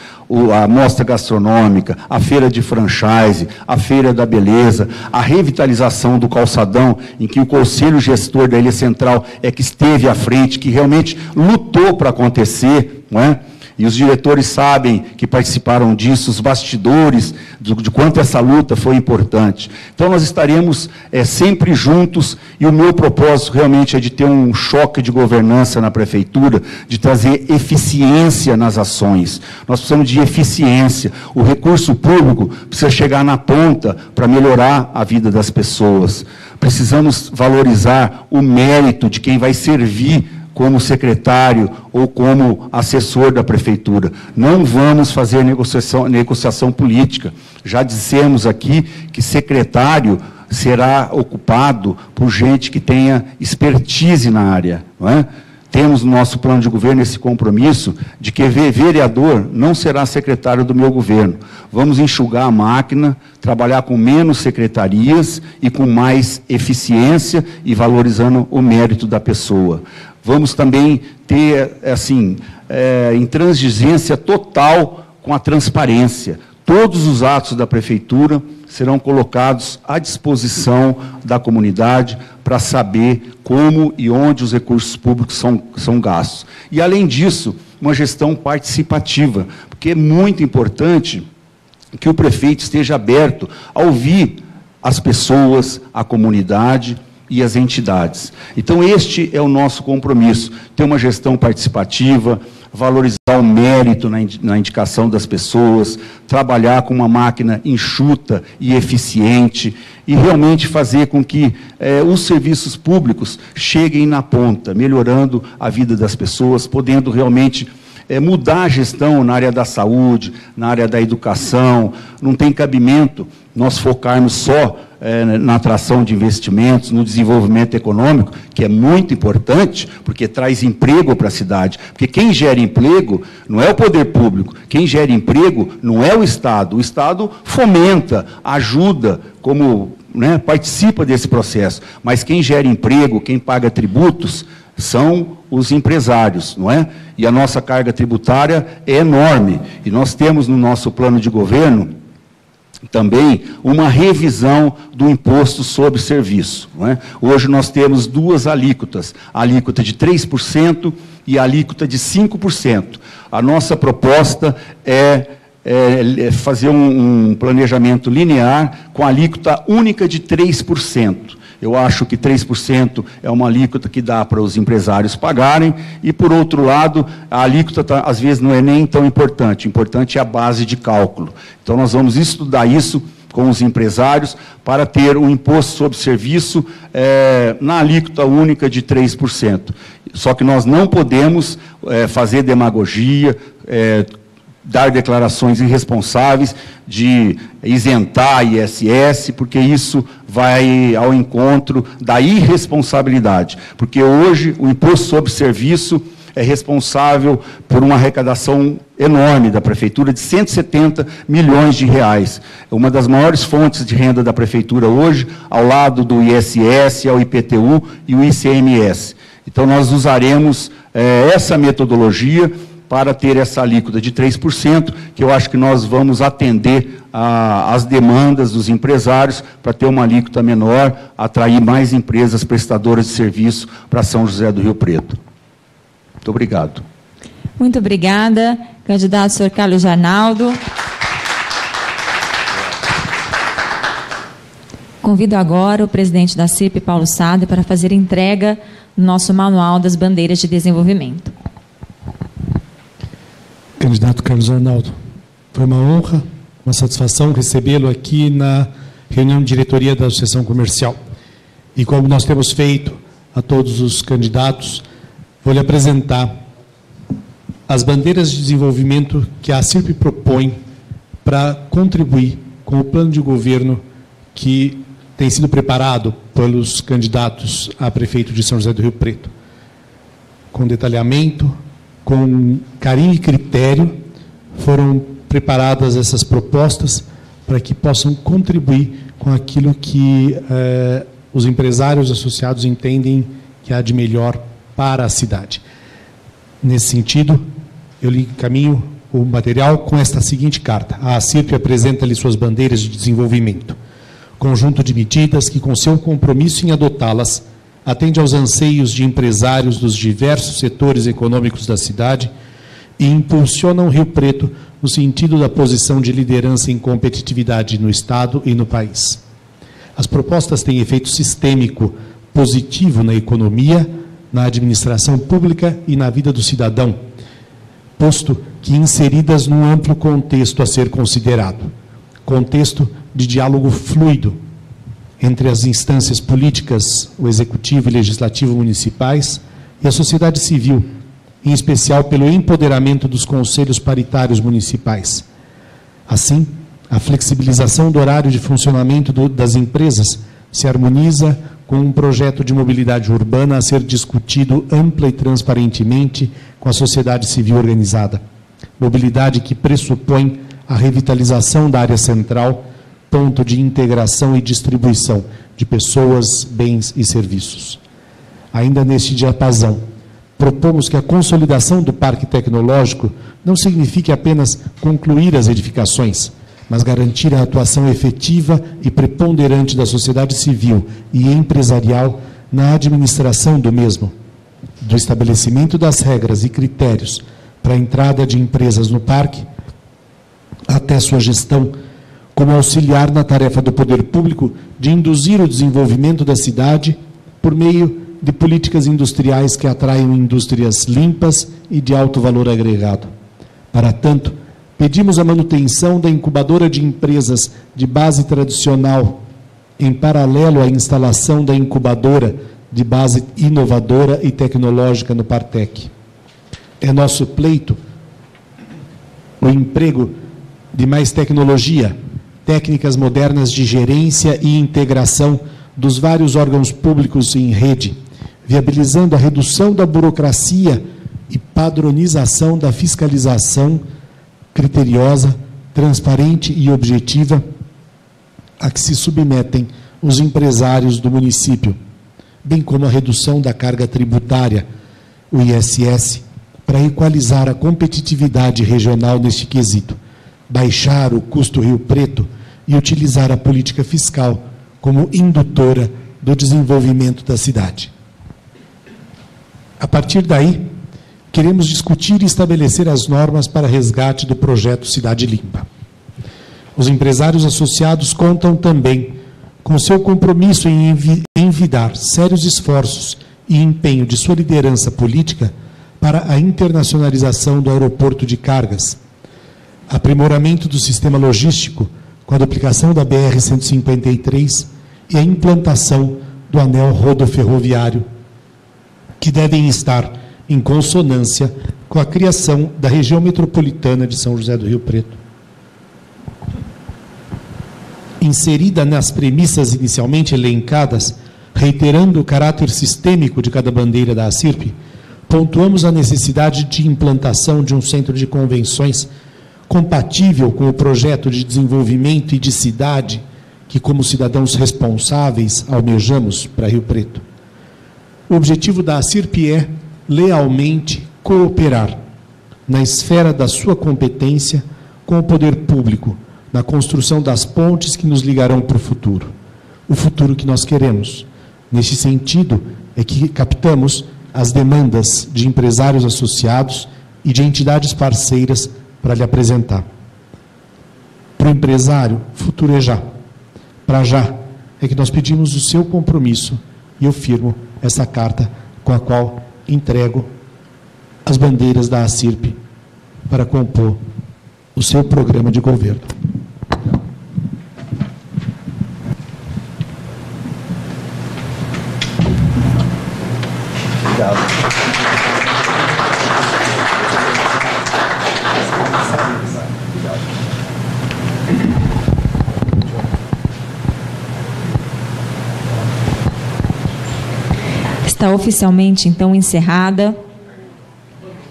a mostra gastronômica, a feira de franchise, a feira da beleza, a revitalização do calçadão, em que o conselho gestor da Ilha Central é que esteve à frente, que realmente lutou para acontecer, não é? E os diretores sabem que participaram disso, os bastidores, de quanto essa luta foi importante. Então, nós estaremos sempre juntos, e o meu propósito realmente é de ter um choque de governança na prefeitura, de trazer eficiência nas ações. Nós precisamos de eficiência. O recurso público precisa chegar na ponta para melhorar a vida das pessoas. Precisamos valorizar o mérito de quem vai servir como secretário ou como assessor da prefeitura. Não vamos fazer negociação política. Já dissemos aqui que secretário será ocupado por gente que tenha expertise na área, não é? Temos no nosso plano de governo esse compromisso de que vereador não será secretário do meu governo. Vamos enxugar a máquina, trabalhar com menos secretarias e com mais eficiência e valorizando o mérito da pessoa. Vamos também ter, assim, intransigência total com a transparência. Todos os atos da prefeitura serão colocados à disposição da comunidade para saber como e onde os recursos públicos são gastos. E, além disso, uma gestão participativa, porque é muito importante que o prefeito esteja aberto a ouvir as pessoas, a comunidade e as entidades. Então, este é o nosso compromisso, ter uma gestão participativa, valorizar o mérito na indicação das pessoas, trabalhar com uma máquina enxuta e eficiente e realmente fazer com que os serviços públicos cheguem na ponta, melhorando a vida das pessoas, podendo realmente mudar a gestão na área da saúde, na área da educação. Não tem cabimento nós focarmos só na atração de investimentos, no desenvolvimento econômico, que é muito importante, porque traz emprego para a cidade. Porque quem gera emprego não é o poder público, quem gera emprego não é o Estado. O Estado fomenta, ajuda, participa desse processo. Mas quem gera emprego, quem paga tributos, são os empresários, não é? E a nossa carga tributária é enorme. E nós temos no nosso plano de governo também uma revisão do imposto sobre serviço, não é? Hoje nós temos duas alíquotas, a alíquota de 3% e a alíquota de 5%. A nossa proposta é fazer um planejamento linear com a alíquota única de 3%. Eu acho que 3% é uma alíquota que dá para os empresários pagarem e, por outro lado, a alíquota, às vezes, não é nem tão importante. O importante é a base de cálculo. Então, nós vamos estudar isso com os empresários para ter um imposto sobre serviço na alíquota única de 3%. Só que nós não podemos fazer demagogia, dar declarações irresponsáveis de isentar a ISS, porque isso vai ao encontro da irresponsabilidade. Porque hoje o imposto sobre serviço é responsável por uma arrecadação enorme da prefeitura de 170 milhões de reais. É uma das maiores fontes de renda da prefeitura hoje, ao lado do ISS, ao IPTU e o ICMS. Então nós usaremos essa metodologia para ter essa alíquota de 3%, que eu acho que nós vamos atender às demandas dos empresários para ter uma alíquota menor, atrair mais empresas prestadoras de serviço para São José do Rio Preto. Muito obrigado. Muito obrigada. Candidato senhor Carlos Arnaldo. Convido agora o presidente da CIRP, Paulo Sade, para fazer entrega do nosso Manual das Bandeiras de Desenvolvimento. Candidato Carlos Arnaldo, foi uma honra, uma satisfação recebê-lo aqui na reunião de diretoria da Associação Comercial. E como nós temos feito a todos os candidatos, vou lhe apresentar as bandeiras de desenvolvimento que a CIRP propõe para contribuir com o plano de governo que tem sido preparado pelos candidatos a prefeito de São José do Rio Preto. Com detalhamento, com carinho e critério, foram preparadas essas propostas para que possam contribuir com aquilo que os empresários associados entendem que há de melhor para a cidade. Nesse sentido, eu lhe encaminho o material com esta seguinte carta. A CIRP apresenta-lhe suas bandeiras de desenvolvimento. Conjunto de medidas que, com seu compromisso em adotá-las, atende aos anseios de empresários dos diversos setores econômicos da cidade e impulsionam Rio Preto no sentido da posição de liderança em competitividade no Estado e no país. As propostas têm efeito sistêmico positivo na economia, na administração pública e na vida do cidadão, posto que inseridas num amplo contexto a ser considerado, contexto de diálogo fluido entre as instâncias políticas, o executivo e legislativo municipais e a sociedade civil, em especial pelo empoderamento dos conselhos paritários municipais. Assim, a flexibilização do horário de funcionamento das empresas se harmoniza com um projeto de mobilidade urbana a ser discutido ampla e transparentemente com a sociedade civil organizada. Mobilidade que pressupõe a revitalização da área central, ponto de integração e distribuição de pessoas, bens e serviços. Ainda neste diapasão, propomos que a consolidação do parque tecnológico não signifique apenas concluir as edificações, mas garantir a atuação efetiva e preponderante da sociedade civil e empresarial na administração do mesmo, do estabelecimento das regras e critérios para a entrada de empresas no parque, até sua gestão, como auxiliar na tarefa do poder público de induzir o desenvolvimento da cidade por meio de políticas industriais que atraiam indústrias limpas e de alto valor agregado. Para tanto, pedimos a manutenção da incubadora de empresas de base tradicional, em paralelo à instalação da incubadora de base inovadora e tecnológica no Partec. É nosso pleito o emprego de mais tecnologia, técnicas modernas de gerência e integração dos vários órgãos públicos em rede, viabilizando a redução da burocracia e padronização da fiscalização criteriosa, transparente e objetiva a que se submetem os empresários do município, bem como a redução da carga tributária, o ISS, para equalizar a competitividade regional neste quesito, baixar o custo Rio Preto e utilizar a política fiscal como indutora do desenvolvimento da cidade. A partir daí, queremos discutir e estabelecer as normas para resgate do projeto Cidade Limpa. Os empresários associados contam também com seu compromisso em envidar sérios esforços e empenho de sua liderança política para a internacionalização do aeroporto de cargas, aprimoramento do sistema logístico com a duplicação da BR-153 e a implantação do anel rodoferroviário, que devem estar em consonância com a criação da região metropolitana de São José do Rio Preto. Inserida nas premissas inicialmente elencadas, reiterando o caráter sistêmico de cada bandeira da ACIRP, pontuamos a necessidade de implantação de um centro de convenções compatível com o projeto de desenvolvimento e de cidade que, como cidadãos responsáveis, almejamos para Rio Preto. O objetivo da ACIRP é, lealmente, cooperar, na esfera da sua competência, com o poder público, na construção das pontes que nos ligarão para o futuro que nós queremos. Neste sentido, é que captamos as demandas de empresários associados e de entidades parceiras para lhe apresentar. Para o empresário, futuro é já. Para já é que nós pedimos o seu compromisso e eu firmo essa carta com a qual entrego as bandeiras da ACIRP para compor o seu programa de governo. Obrigado. Está oficialmente, então, encerrada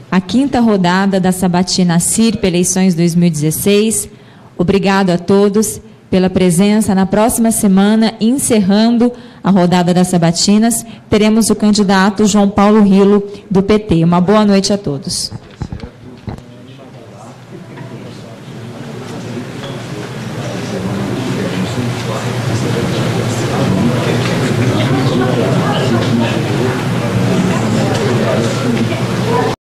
a 5ª rodada da Sabatina ACIRP Eleições 2016. Obrigado a todos pela presença. Na próxima semana, encerrando a rodada das sabatinas, teremos o candidato João Paulo Rilo, do PT. Uma boa noite a todos.